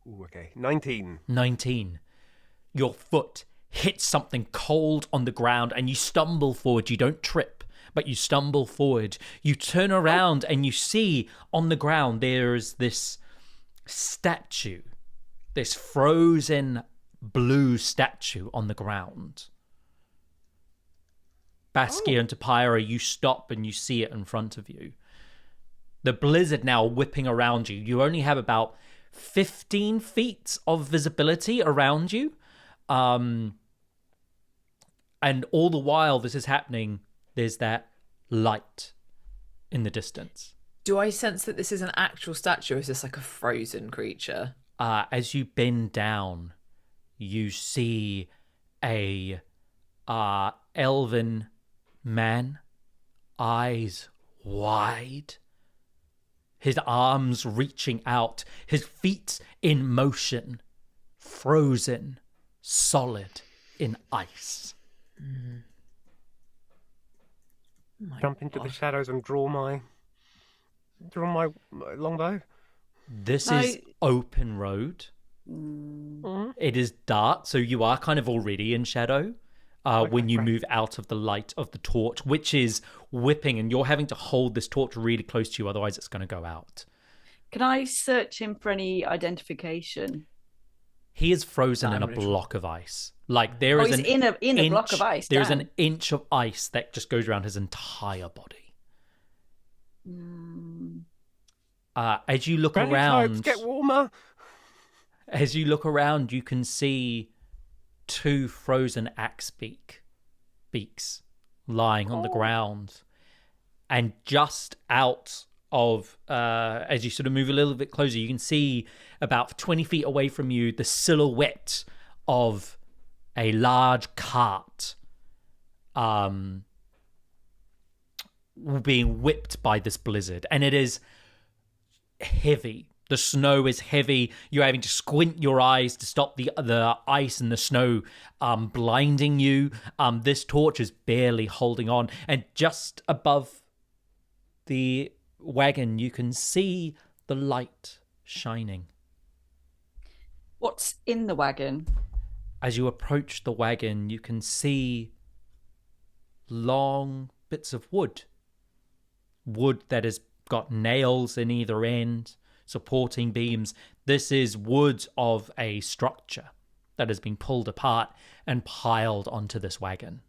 Ooh, okay. 19. 19. Your foot hits something cold on the ground and you stumble forward. You don't trip, but you stumble forward. You turn around and you see on the ground there's this statue, this frozen blue statue on the ground. Baskia and Topiary, you stop and you see it in front of you. The blizzard now whipping around you. You only have about 15 feet of visibility around you. And all the while this is happening, there's that light in the distance. Do I sense that this is an actual statue, or is this like a frozen creature? As you bend down, you see a elven man, eyes wide, his arms reaching out, his feet in motion, frozen, solid in ice. Jump into the shadows and draw my longbow. This is open road. It is dark, so you are kind of already in shadow. when you great. move out of the light of the torch, which is whipping, and you're having to hold this torch really close to you, otherwise it's going to go out. Can I search him for any identification? He is frozen in a Diameter. block of ice. Like there is he's in a block of ice. There's Damn. an inch of ice that just goes around his entire body. As you look Granny around, clothes get warmer. as you look around, you can see 2 frozen axe beaks lying on the ground, and just out of as you sort of move a little bit closer, you can see about 20 feet away from you the silhouette of a large cart being whipped by this blizzard, and it is heavy. The snow is heavy. You're having to squint your eyes to stop the ice and the snow blinding you. This torch is barely holding on, and just above the wagon you can see the light shining. What's in the wagon? As you approach the wagon, you can see long bits of wood that has got nails in either end, supporting beams. This is wood of a structure that has been pulled apart and piled onto this wagon.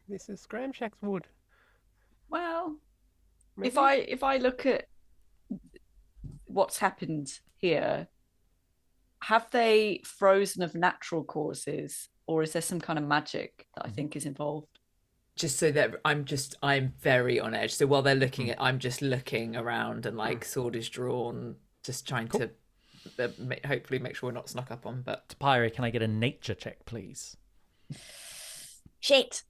This is Scramshack's wood. Well, Maybe. if I look at what's happened here, have they frozen of natural causes, or is there some kind of magic that I think is involved? Just so that I'm very on edge. So while they're looking at, I'm just looking around and like sword is drawn, just trying to hopefully make sure we're not snuck up on. But Topiary, can I get a nature check, please? Shit.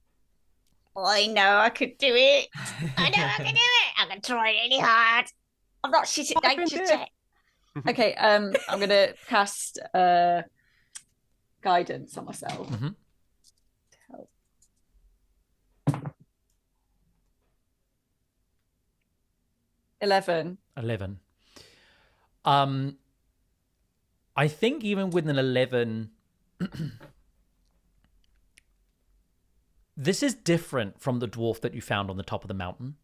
I know I could do it. I know I can do it. I can try really hard. I'm not shit at nature check. Okay, I'm gonna cast guidance on myself. Mm-hmm. Help. 11. I think even with an 11, this is different from the dwarf that you found on the top of the mountain,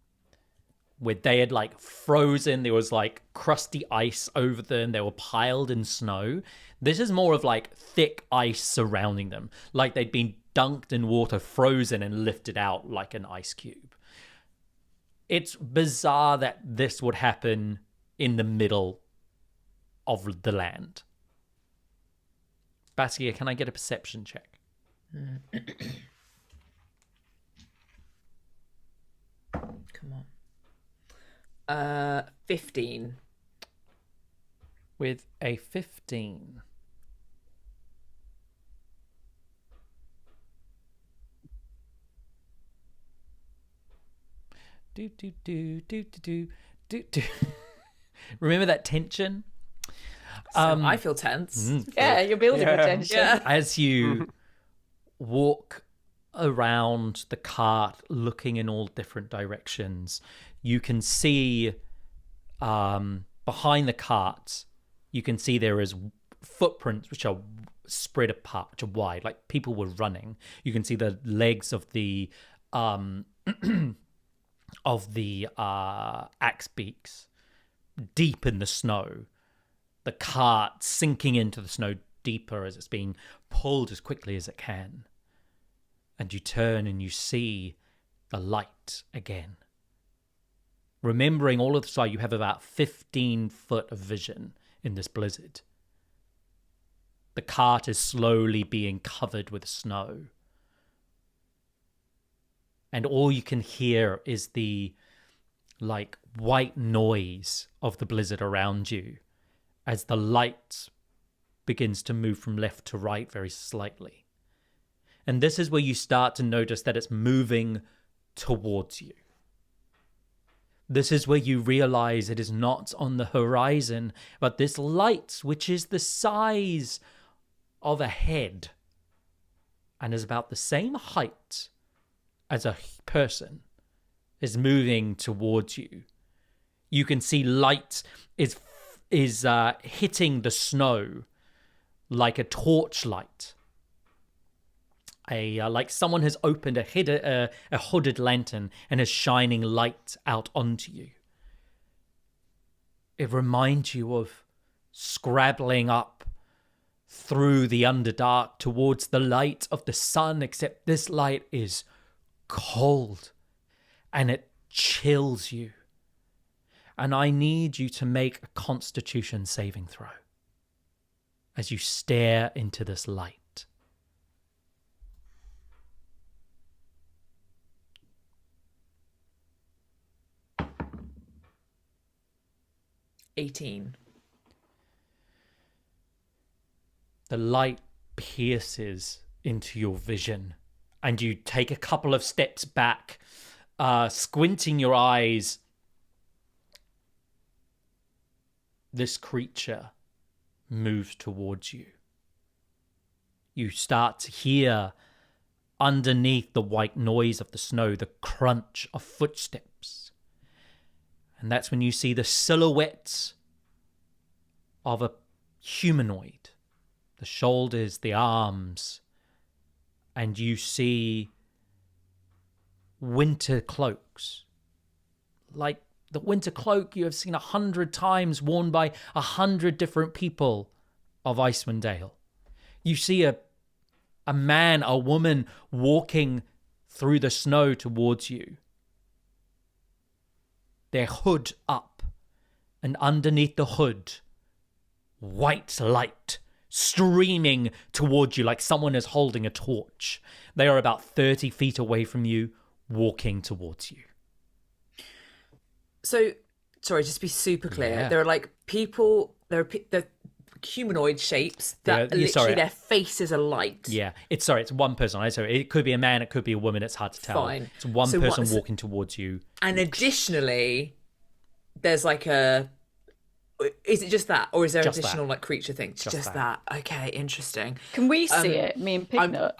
where they had like frozen. There was like crusty ice over them. They were piled in snow. This is more of like thick ice surrounding them, like they'd been dunked in water, frozen, and lifted out like an ice cube. It's bizarre that this would happen in the middle of the land. Baskia, can I get a perception check? come on. 15. With a 15. Do. Remember that tension? So I feel tense. Yeah, you're building Yeah. attention. Yeah. As you walk around the cart, looking in all different directions, you can see behind the cart, you can see there is footprints which are spread apart, which are wide, like people were running. You can see the legs of the axe beaks deep in the snow. The cart sinking into the snow deeper as it's being pulled as quickly as it can. And you turn and you see the light again. Remembering all of the side, you have about 15 foot of vision in this blizzard. The cart is slowly being covered with snow. And all you can hear is the like white noise of the blizzard around you as the light begins to move from left to right very slightly. And this is where you start to notice that it's moving towards you. This is where you realize it is not on the horizon, but this light, which is the size of a head and is about the same height as a person, is moving towards you. You can see light is hitting the snow like a torchlight like someone has opened a hooded lantern and is shining light out onto you. It reminds you of scrabbling up through the Underdark towards the light of the sun, except this light is cold and it chills you. And I need you to make a Constitution saving throw as you stare into this light. 18. The light pierces into your vision, and you take a couple of steps back, squinting your eyes. This creature moves towards you. You start to hear, underneath the white noise of the snow, the crunch of footsteps. And that's when you see the silhouette of a humanoid. The shoulders, the arms. And you see winter cloaks. Like the winter cloak you have seen 100 times worn by 100 different people of Icewind Dale. You see a man, a woman walking through the snow towards you. Their hood up, and underneath the hood, white light streaming towards you like someone is holding a torch. They are about 30 feet away from you, walking towards you. So, sorry, just to be super clear, there are like people, there are humanoid shapes that literally their faces are light. Yeah, it's one person. So it could be a man, it could be a woman. It's hard to tell. Fine. It's one person walking towards you. And additionally, there's like a. Is it just that, or is there additional like creature things? Just that. Okay, interesting. Can we see it? Me and Pignut.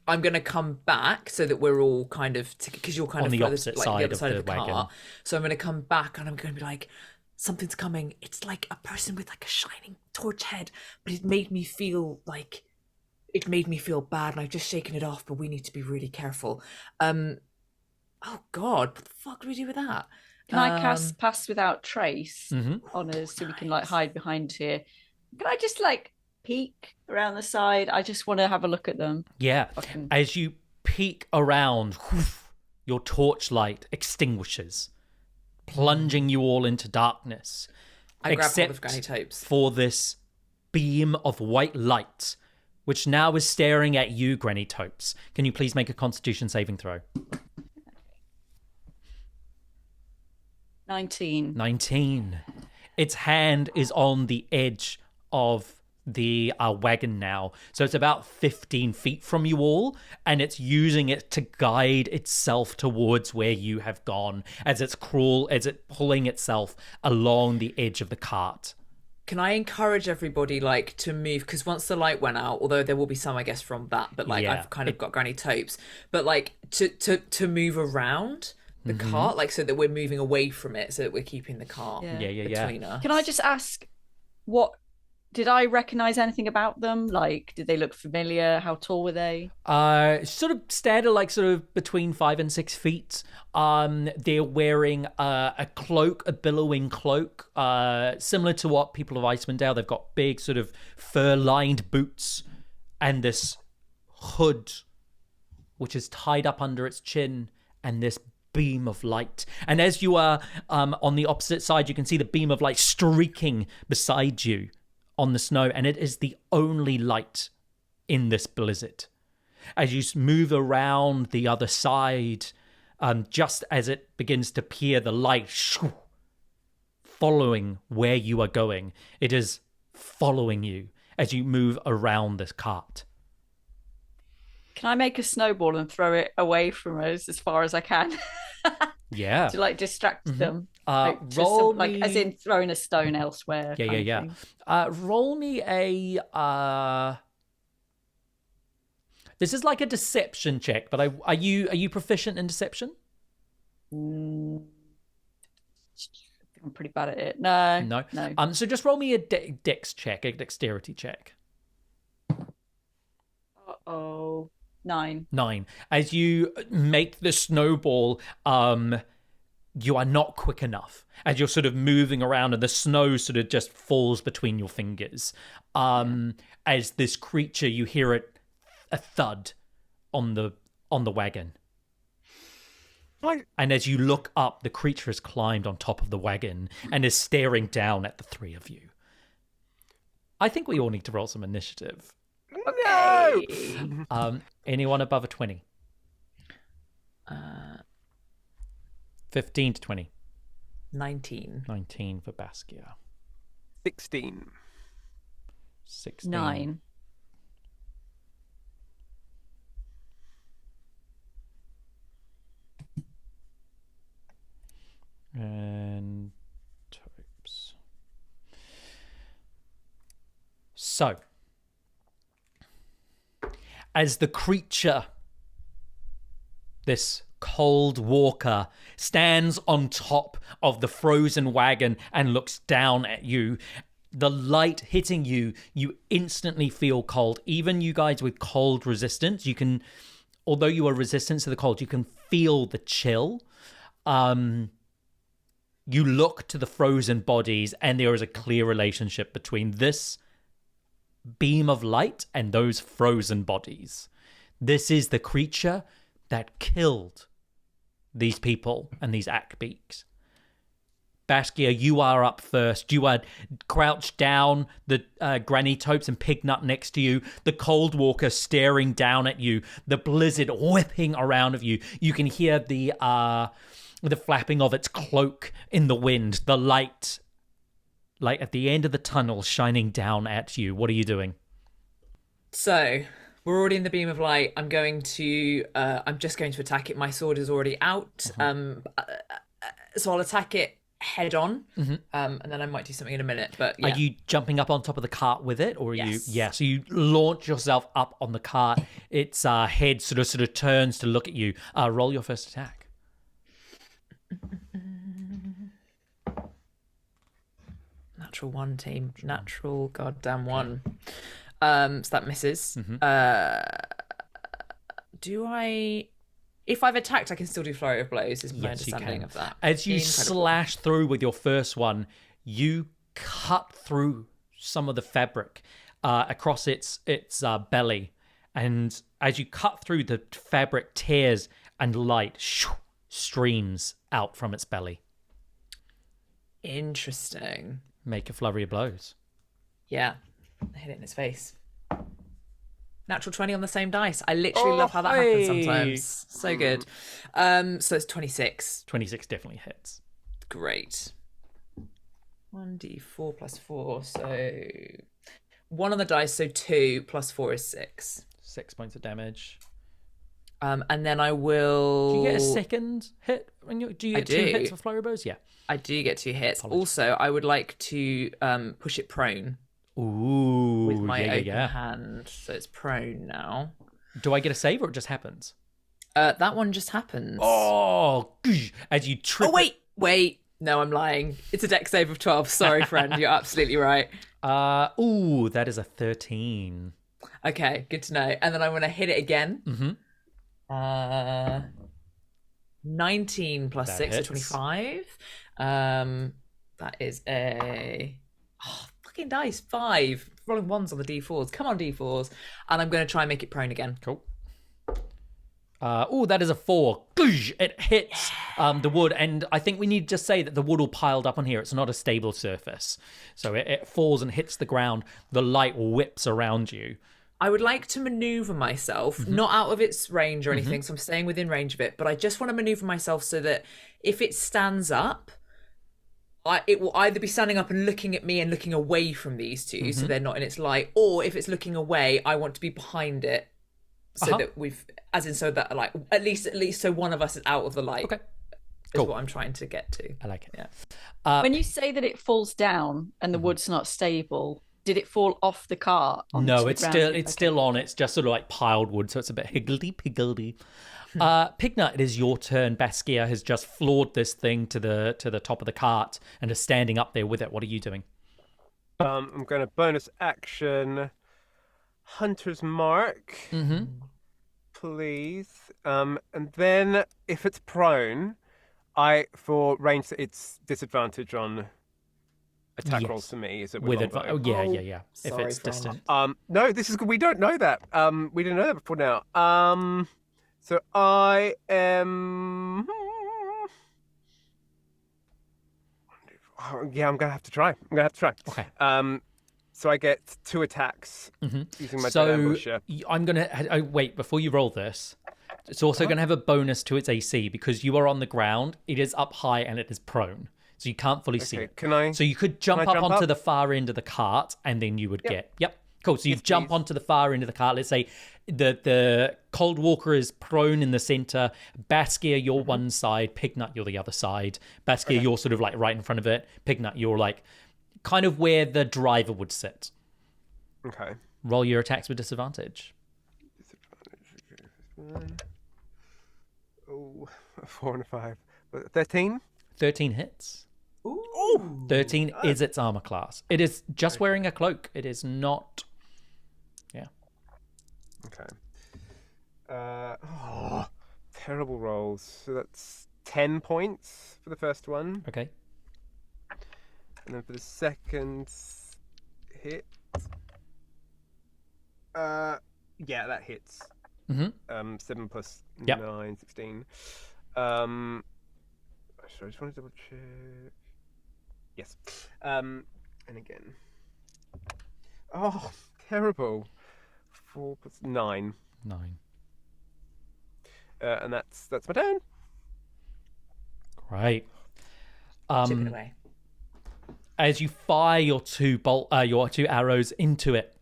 I'm gonna come back so that we're all kind of, because you're kind on of the opposite side of the wagon. car. So I'm gonna come back and I'm gonna be like, something's coming. It's like a person with like a shining torch head, but it made me feel bad, and I've just shaken it off. But we need to be really careful. Oh God, what the fuck do we do with that? Can I cast Pass Without Trace on us so we can like hide behind here? Can I just like peek around the side? I just want to have a look at them. Yeah. As you peek around, your torchlight extinguishes, plunging you all into darkness. I grab hold of Granny Topes for this beam of white light, which now is staring at you, Granny Topes. Can you please make a Constitution saving throw? 19. Its hand is on the edge of the wagon now. So it's about 15 feet from you all, and it's using it to guide itself towards where you have gone as it's pulling itself along the edge of the cart. Can I encourage everybody like to move? Because once the light went out, although there will be some, I guess, from that, but like I've kind of got Granny Topes, but like to move around the cart, like so that we're moving away from it, so that we're keeping the cart between us. Can I just ask, what did I recognize anything about them? Like, did they look familiar? How tall were they? Sort of standard, like sort of between 5 and 6 feet. They're wearing a cloak, a billowing cloak, similar to what people of Icewind Dale. They've got big sort of fur-lined boots and this hood, which is tied up under its chin, and this beam of light. And as you are on the opposite side, you can see the beam of light streaking beside you on the snow, and it is the only light in this blizzard. As you move around the other side, just as it begins to peer, the light following where you are going. It is following you as you move around this cart. Can I make a snowball and throw it away from us as far as I can? Yeah. To like distract them. Like, roll me... like as in throwing a stone elsewhere. Yeah. Roll me a. This is like a deception check, but are you proficient in deception? I'm pretty bad at it. No. So just roll me a dex check, a dexterity check. Oh, 9. 9. As you make the snowball, you are not quick enough. As you're sort of moving around and the snow sort of just falls between your fingers. As this creature, you hear a thud on the wagon. And as you look up, the creature has climbed on top of the wagon and is staring down at the three of you. I think we all need to roll some initiative. No! Anyone above a 20? 15 to 20. 19. 19 for Baskia. 16. 16. 9. And Topes. So, as the creature, this cold walker, stands on top of the frozen wagon and looks down at you, the light hitting you, you instantly feel cold. Even you guys with cold resistance, you can, although you are resistant to the cold, you can feel the chill. You look to the frozen bodies, and there is a clear relationship between this beam of light and those frozen bodies. This is the creature that killed these people and these Akbeaks. Baskia, you are up first. You are crouched down, the Granny Topes and Pignut next to you, the Cold Walker staring down at you, the blizzard whipping around of you. You can hear the flapping of its cloak in the wind, the light at the end of the tunnel shining down at you. What are you doing? So we're already in the beam of light. I'm just going to attack it. My sword is already out. So I'll attack it head on, and then I might do something in a minute. But yeah. Are you jumping up on top of the cart with it, or are Yes. you? Yeah. So you launch yourself up on the cart. Its head sort of turns to look at you. Roll your first attack. Natural 1, team. Natural goddamn 1. So that misses. Do I? If I've attacked, I can still do flurry of blows. Is my understanding of that? As you Incredible. slash through with your first one, you cut through some of the fabric across its belly, and as you cut through, the fabric tears and light streams out from its belly. Interesting. Make a flurry of blows. Yeah, I hit it in its face. Natural 20 on the same dice. I literally love how that happens sometimes. So good. So it's 26. 26 definitely hits. Great. 1d4 plus 4. So 1 on the dice, so 2 plus 4 is 6. 6 points of damage. And then I will... Do you get a second hit? Do you get 2 hits for flurry blows? Yeah. I do get 2 hits. Apologies. Also, I would like to push it prone. Ooh, with my open yeah. hand. So it's prone now. Do I get a save or it just happens? That one just happens. Oh, as you trip. Oh, wait. No, I'm lying. It's a dex save of 12. Sorry, friend. You're absolutely right. That is a 13. Okay, good to know. And then I'm going to hit it again. 19 plus That 6 hits. is 25. That is a... Oh, fucking dice. 5. Rolling 1s on the d4s. Come on, d4s. And I'm going to try and make it prone again. Cool. That is a 4. It hits the wood, and I think we need to just say that the wood all piled up on here. It's not a stable surface. So it falls and hits the ground. The light whips around you. I would like to maneuver myself, not out of its range or anything, so I'm staying within range of it, but I just want to maneuver myself so that if it stands up, it will either be standing up and looking at me and looking away from these two, so they're not in its light, or if it's looking away, I want to be behind it, so that so that like at least so one of us is out of the light. Okay. Is what I'm trying to get to. I like it. Yeah. When you say that it falls down and the wood's not stable, did it fall off the cart? No, it's still on. It's just sort of like piled wood, so it's a bit higgledy-piggledy. Pignut, it is your turn. Baskia has just floored this thing to the top of the cart and is standing up there with it. What are you doing? I'm going to bonus action Hunter's Mark, please. And then if it's prone, for range, it's disadvantage on attack rolls for me. Is it with longbow? advantage? Yeah. If Sorry, it's friend. distant. No, this is we don't know that. We didn't know that before now. So I am. Yeah, I'm gonna have to try. Okay. So I get 2 attacks using my So ambusher. I'm gonna wait before you roll this. It's also gonna have a bonus to its AC because you are on the ground. It is up high and it is prone, so you can't fully see it. Can I? So you could jump Can I up jump onto up? the far end of the cart, and then you would get. Yep. Cool. So you jump please. onto the far end of the cart. Let's say the Cold Walker is prone in the center. Baskia, you're one side. Pignut, you're the other side. Baskia, you're sort of like right in front of it. Pignut, you're like kind of where the driver would sit. Okay. Roll your attacks with disadvantage. Oh, 4 and a 5. 13? 13 hits. Ooh. 13 is its armor class. It is just wearing a cloak. It is not. Yeah. Okay. Terrible rolls. So that's 10 points for the first one. Okay. And then for the second hit. Yeah, that hits. 7 plus Yep. 9, 16. Sorry, I just want to double check. Yes. And again. Oh, terrible. 4 plus 9. 9. And that's my turn. Great. Chipping away. As you fire your 2 arrows into it,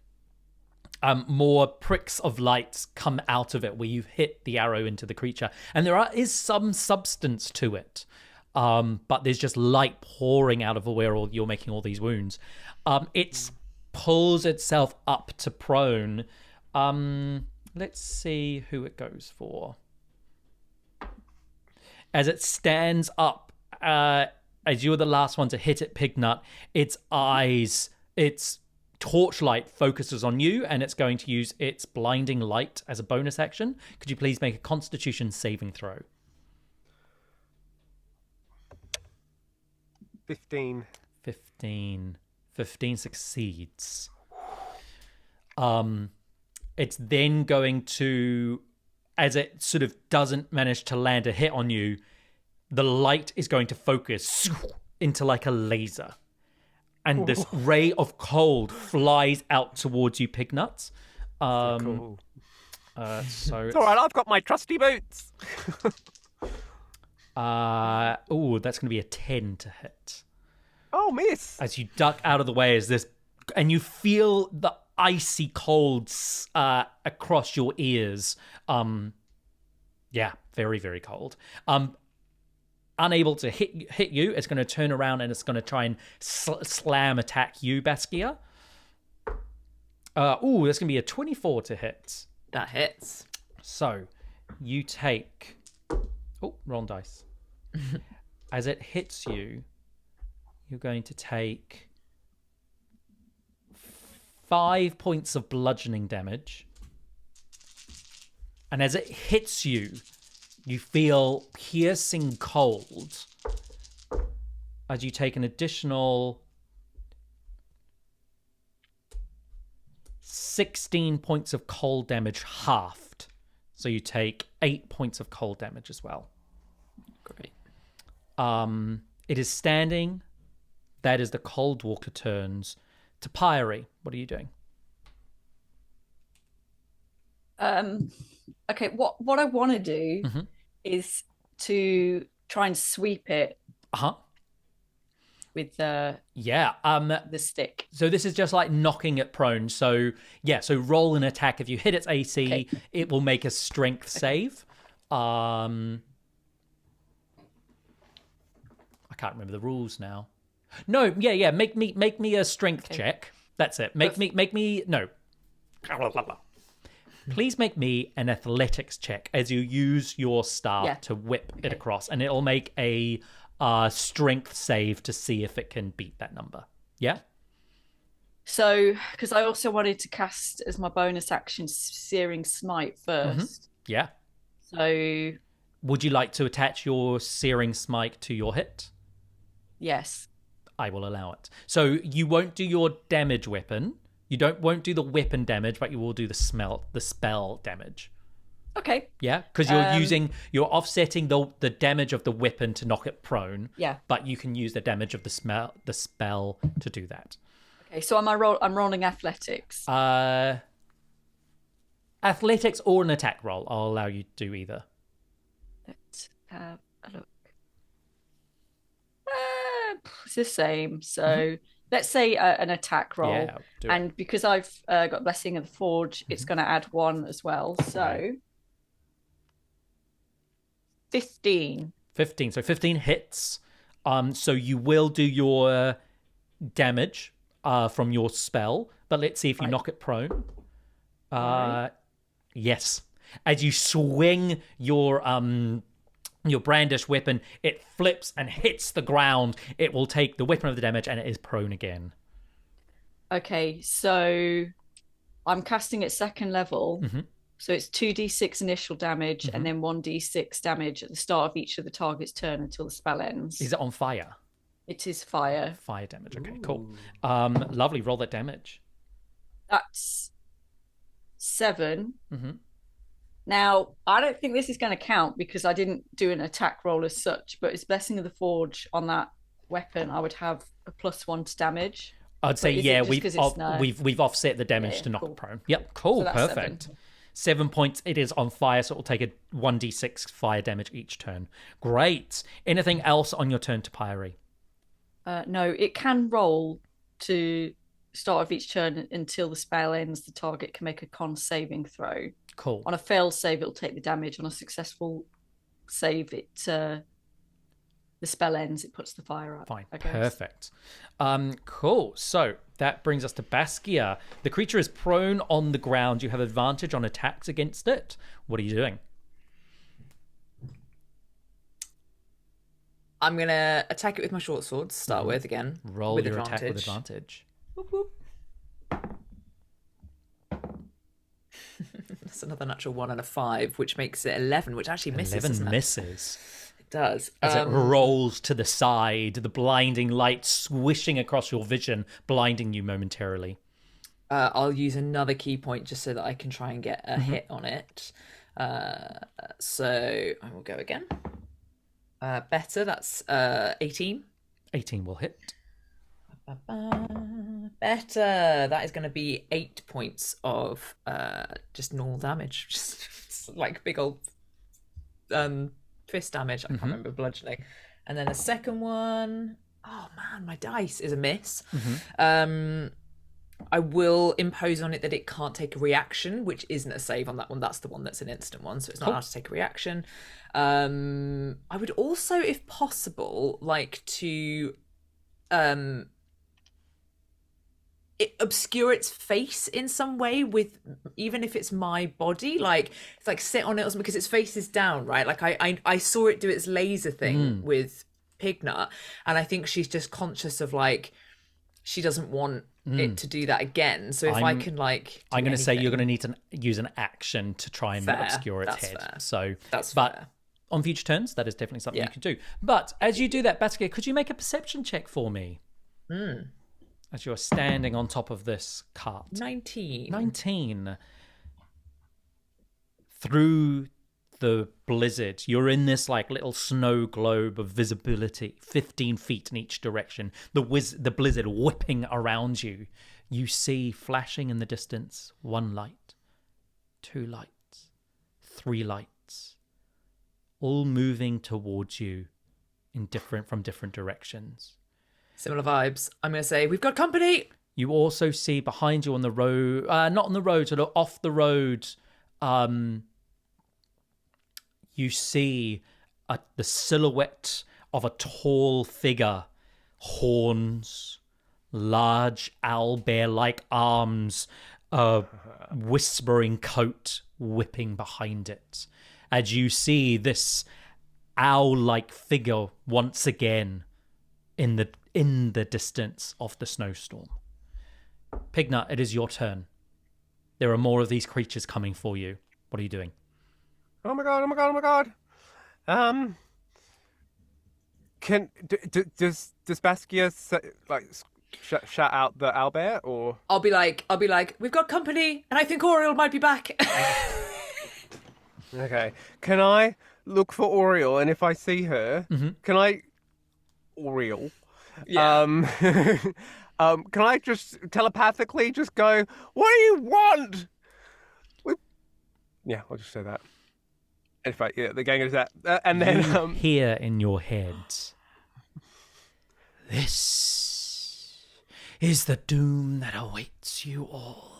more pricks of light come out of it where you've hit the arrow into the creature, and there is some substance to it, but there's just light pouring out of where you're making all these wounds. It pulls itself up to prone. Let's see who it goes for. As it stands up, as you're the last one to hit it, Pignut, its eyes, its torchlight focuses on you, and it's going to use its blinding light as a bonus action. Could you please make a Constitution saving throw? 15. 15 succeeds. It's then going to, as it sort of doesn't manage to land a hit on you, the light is going to focus into like a laser. And this ray of cold flies out towards you, Pignut. Cool. So It's all right, I've got my trusty boots. that's going to be a 10 to hit. Oh, miss. As you duck out of the way, and you feel the icy colds across your ears. Yeah, very, very cold. Unable to hit you, it's going to turn around and it's going to try and slam attack you, Baskia. That's going to be a 24 to hit. That hits. So, you take... roll dice. As it hits you, you're going to take 5 points of bludgeoning damage. And as it hits you, you feel piercing cold as you take an additional 16 points of cold damage halved. So you take 8 points of cold damage as well. Great. It is standing. That is the Cold Walker turns. Topiary, what are you doing? Okay, what I want to do is to try and sweep it with the stick. So this is just like knocking it prone. So so roll an attack. If you hit its AC, it will make a strength save. I can't remember the rules now. No, make me a strength check. That's it. Make me no. Please make me an athletics check as you use your staff to whip it across, and it'll make a strength save to see if it can beat that number. Yeah? So, because I also wanted to cast as my bonus action Searing Smite first. Yeah. So, would you like to attach your Searing Smite to your hit? yes. I will allow it. So you won't do your damage weapon. You won't do the weapon damage, but you will do the spell damage. Okay. Yeah, because you're offsetting the damage of the weapon to knock it prone. Yeah. But you can use the damage of the spell to do that. Okay, so I'm rolling athletics. Athletics or an attack roll. I'll allow you to do either. Let's have a look. It's the same. So let's say an attack roll. Yeah, do and it. because I've got Blessing of the Forge, it's going to add 1 as well. So 15. 15. So 15 hits. So you will do your damage from your spell, but let's see if you knock it prone. Yes. As you swing your brandish weapon, it flips and hits the ground. It will take the weapon of the damage and it is prone again. Okay, so I'm casting at 2nd level. So it's 2d6 initial damage and then 1d6 damage at the start of each of the target's turn until the spell ends. Is it on fire? It is fire. Fire damage. Okay, cool. Lovely. Roll that damage. That's 7. Now, I don't think this is going to count because I didn't do an attack roll as such, but it's Blessing of the Forge on that weapon. I would have a +1 to damage. I'd say, we've offset the damage to knock cool. it prone. Yep, cool, So that's perfect. 7 points. It is on fire, so it will take a 1d6 fire damage each turn. Great. Anything else on your turn, Topiary? No, it can roll to start of each turn until the spell ends. The target can make a con saving throw. Cool. On a failed save, it'll take the damage. On a successful save, the spell ends. It puts the fire out. Fine. Perfect. Cool. So that brings us to Baskia. The creature is prone on the ground. You have advantage on attacks against it. What are you doing? I'm going to attack it with my short sword to start with again. Roll with your advantage. attack with advantage. Whoop, whoop. That's another natural 1 and a 5, which makes it 11, which actually misses. 11 misses. It does. As it rolls to the side, the blinding light swishing across your vision, blinding you momentarily. I'll use another key point just so that I can try and get a hit on it. So I will go again. Better, that's 18. 18 will hit. Better. That is going to be 8 points of just normal damage. Just like big old fist damage. I can't remember, bludgeoning. And then the second one, oh man, my dice is a miss. I will impose on it that it can't take a reaction, which isn't a save on that one. That's the one that's an instant one, so it's not allowed to take a reaction. I would also, if possible, like to obscure its face in some way with, even if it's my body, like it's like sit on it or something, because its face is down, right? Like I saw it do its laser thing with Pignut, and I think she's just conscious of like she doesn't want it to do that again. So if I can like I'm going to say you're going to need to use an action to try and obscure its head. Fair. So that's but fair. On future turns, that is definitely something you can do. But as you do that, Baskia, could you make a perception check for me? As you're standing on top of this cart. 19. Through the blizzard, you're in this like little snow globe of visibility, 15 feet in each direction. The blizzard whipping around you. You see flashing in the distance 1 light, 2 lights, 3 lights, all moving towards you from different directions. Similar vibes. I'm going to say, we've got company. You also see behind you on the road, not on the road, sort of off the road, you see the silhouette of a tall figure, horns, large owlbear-like arms, a whispering coat whipping behind it. As you see this owl-like figure once again in the distance of the snowstorm. Pignut, it is your turn. There are more of these creatures coming for you. What are you doing? Oh my god! Oh my god! Oh my god! Does Baskia shout out the owlbear or? I'll be like, we've got company, and I think Oriole might be back. Okay. Can I look for Oriole, and if I see her, can I Oriole? Yeah. Can I just telepathically just go, "What do you want?" Yeah, I'll just say that. In fact, yeah, the gang is that, and then You hear in your head, this is the doom that awaits you all.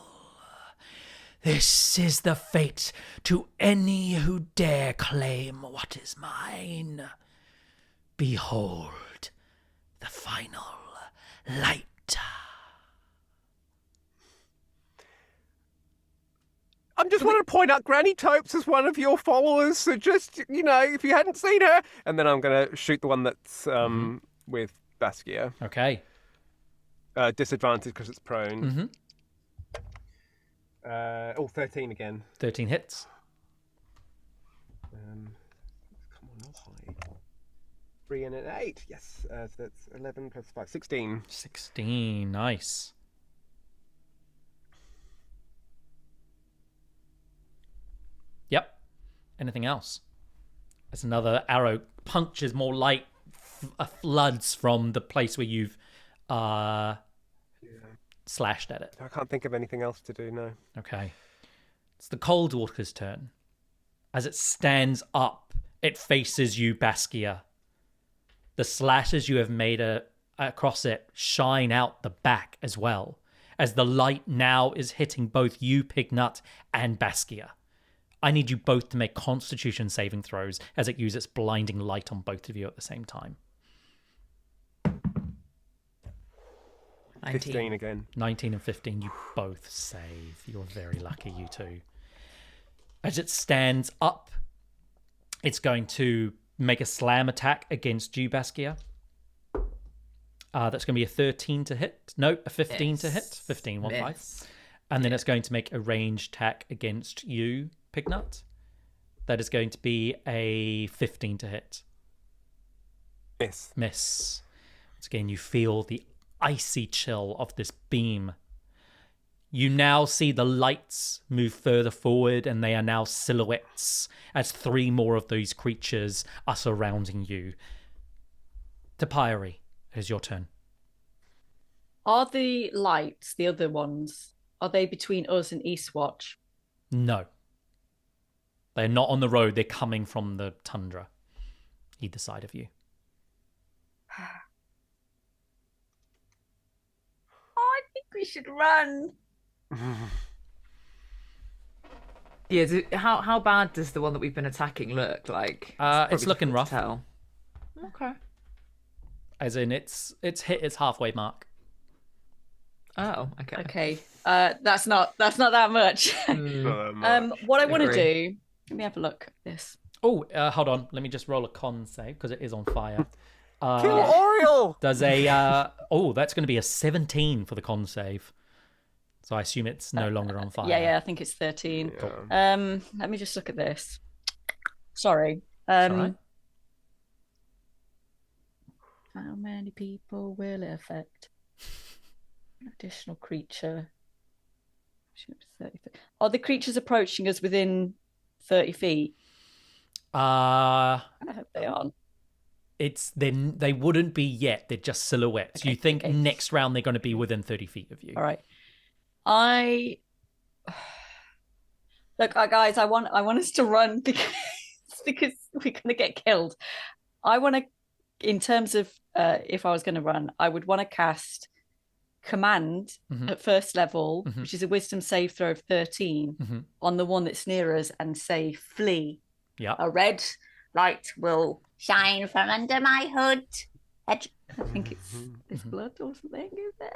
This is the fate to any who dare claim what is mine. Behold the final light. I just wanted to point out Granny Topes is one of your followers, so just, if you hadn't seen her. And then I'm going to shoot the one that's with Baskia. Okay. Disadvantage because it's prone. 13 again. 13 hits. Come on, I'll hide. 3 and an 8. Yes, so that's 11 plus 5. 16. 16. Nice. Yep. Anything else? As another arrow punctures, more light floods from the place where you've slashed at it. I can't think of anything else to do, no. Okay. It's the Cold Walker's turn. As it stands up, it faces you, Baskia. The slashes you have made across it shine out the back as well, as the light now is hitting both you, Pignut, and Baskia. I need you both to make Constitution saving throws as it uses blinding light on both of you at the same time. 15 again. 19 and 15, you both save. You're very lucky, you two. As it stands up, it's going to make a slam attack against you, Baskia. That's going to be a 13 to hit. No, a 15 to hit. 15, 1-5. And then it's going to make a ranged attack against you, Pignut. That is going to be a 15 to hit. Miss. Once again, you feel the icy chill of this beam. You now see the lights move further forward, and they are now silhouettes as 3 more of those creatures are surrounding you. Topiary, it is your turn. Are the lights, the other ones, are they between us and Eastwatch? No. They're not on the road. They're coming from the tundra, either side of you. I think we should run. Yeah, how bad does the one that we've been attacking look like? It's looking rough. Tell. Okay. As in, it's hit its halfway mark. Oh, okay. Okay. That's not that much. What I want to do. Let me have a look at this. Oh, hold on. Let me just roll a con save because it is on fire. Kill Oriole! Does a that's going to be a 17 for the con save. So I assume it's no longer on fire. Yeah, I think it's 13. Yeah. Let me just look at this. Sorry. All right. How many people will it affect? Additional creature. 30 feet. Are the creatures approaching us within 30 feet? I hope they aren't. They wouldn't be yet. They're just silhouettes. Okay, you think next round they're going to be within 30 feet of you. All right. Look, guys, I want us to run because we're going to get killed. I want to, in terms of if I was going to run, I would want to cast Command at first level, which is a Wisdom save throw of 13 on the one that's near us, and say flee. Yeah. A red light will shine from under my hood. I think it's blood or something. Is it?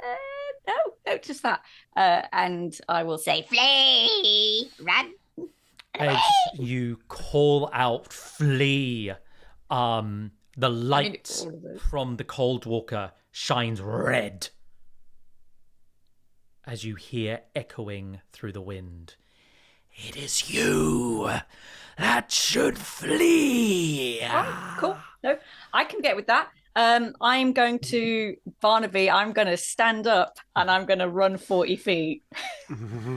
No, just that. And I will say Flee! Run! As you call out flee, the light from the Cold Walker shines red as you hear echoing through the wind. It is you that should flee. Oh, cool. No, I can get with that. I'm going to, Barnaby, I'm going to stand up and I'm going to run 40 feet.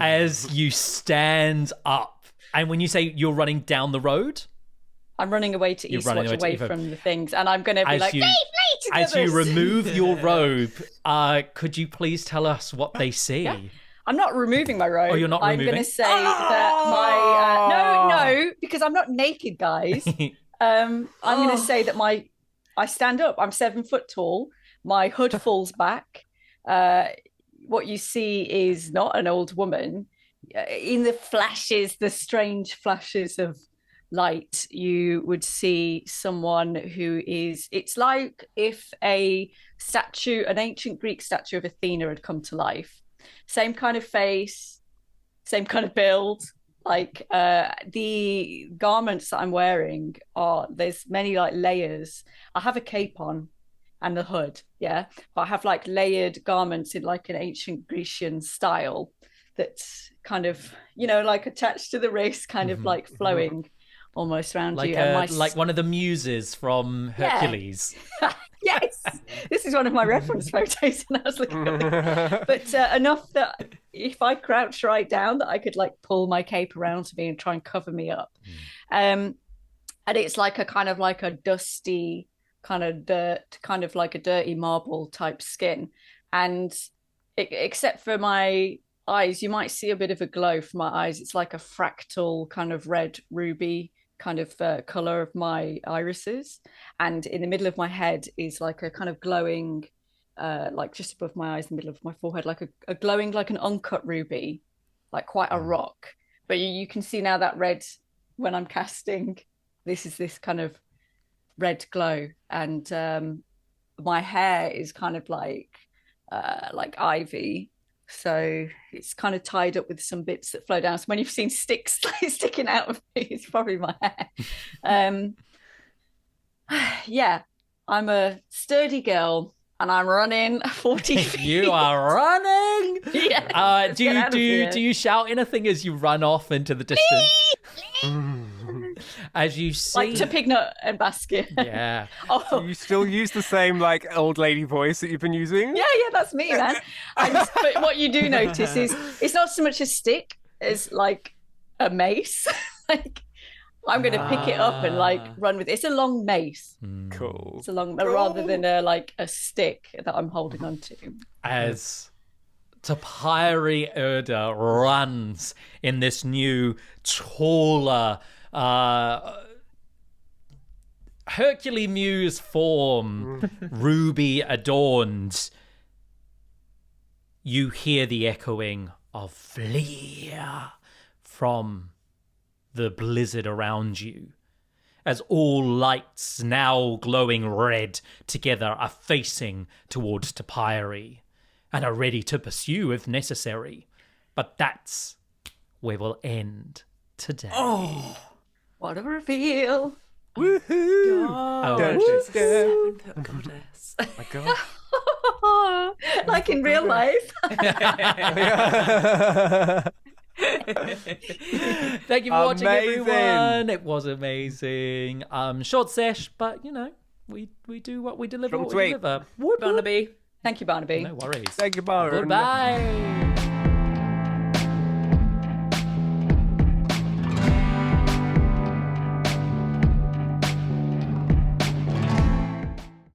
As you stand up, and when you say you're running down the road? I'm running away to Eastwatch, away from the things, and I'm going to be like, as you remove your robe, could you please tell us what they see? Yeah. I'm not removing my robe. Oh, you're not removing? I'm going to say that my... no, because I'm not naked, guys. I'm going to say that I stand up. I'm 7 foot tall. My hood falls back. What you see is not an old woman. In the flashes, the strange flashes of light, you would see someone who is... It's like if an ancient Greek statue of Athena had come to life. Same kind of face, same kind of build. Like the garments that I'm wearing there's many like layers. I have a cape on and the hood, yeah, but I have like layered garments in like an ancient Grecian style that's kind of, like attached to the wrist, kind of like flowing almost around like you. Like one of the muses from Hercules. Yeah. Yes, this is one of my reference photos, and I was looking at it. But enough that if I crouch right down, that I could like pull my cape around to me and try and cover me up. And it's like a kind of like a dusty kind of dirt, kind of like a dirty marble type skin. And except for my eyes, you might see a bit of a glow from my eyes. It's like a fractal kind of red ruby kind of color of my irises, and in the middle of my head is like a kind of glowing like just above my eyes, in the middle of my forehead, like a glowing, like an uncut ruby, like quite a rock. But you can see now that red when I'm casting, this kind of red glow, and my hair is kind of like ivy. So it's kind of tied up with some bits that flow down. So when you've seen sticks sticking out of me, it's probably my hair. Yeah, I'm a sturdy girl and I'm running 40 feet. You are running? Yeah. Do you shout anything as you run off into the distance? As you see, like to Pignut and Baskia. Yeah. Do you still use the same like old lady voice that you've been using? Yeah, that's me, man. But what you do notice is it's not so much a stick as like a mace. Like I'm going to pick it up and like run with it. It's a long mace. Cool. It's a long, rather than a stick that I'm holding onto. As Topiary Erda runs in this new, taller, Hercules Muse form, ruby adorned, you hear the echoing of flee from the blizzard around you, as all lights, now glowing red together, are facing towards Topiary and are ready to pursue if necessary. But that's where we'll end today. Oh, what a reveal! Woohoo! Goddess. Oh my God. Like in real life. Thank you for watching, everyone. It was amazing. Short sesh, but we do what we deliver. Short and sweet. Barnaby. Thank you, Barnaby. No worries. Thank you, Barnaby. Goodbye.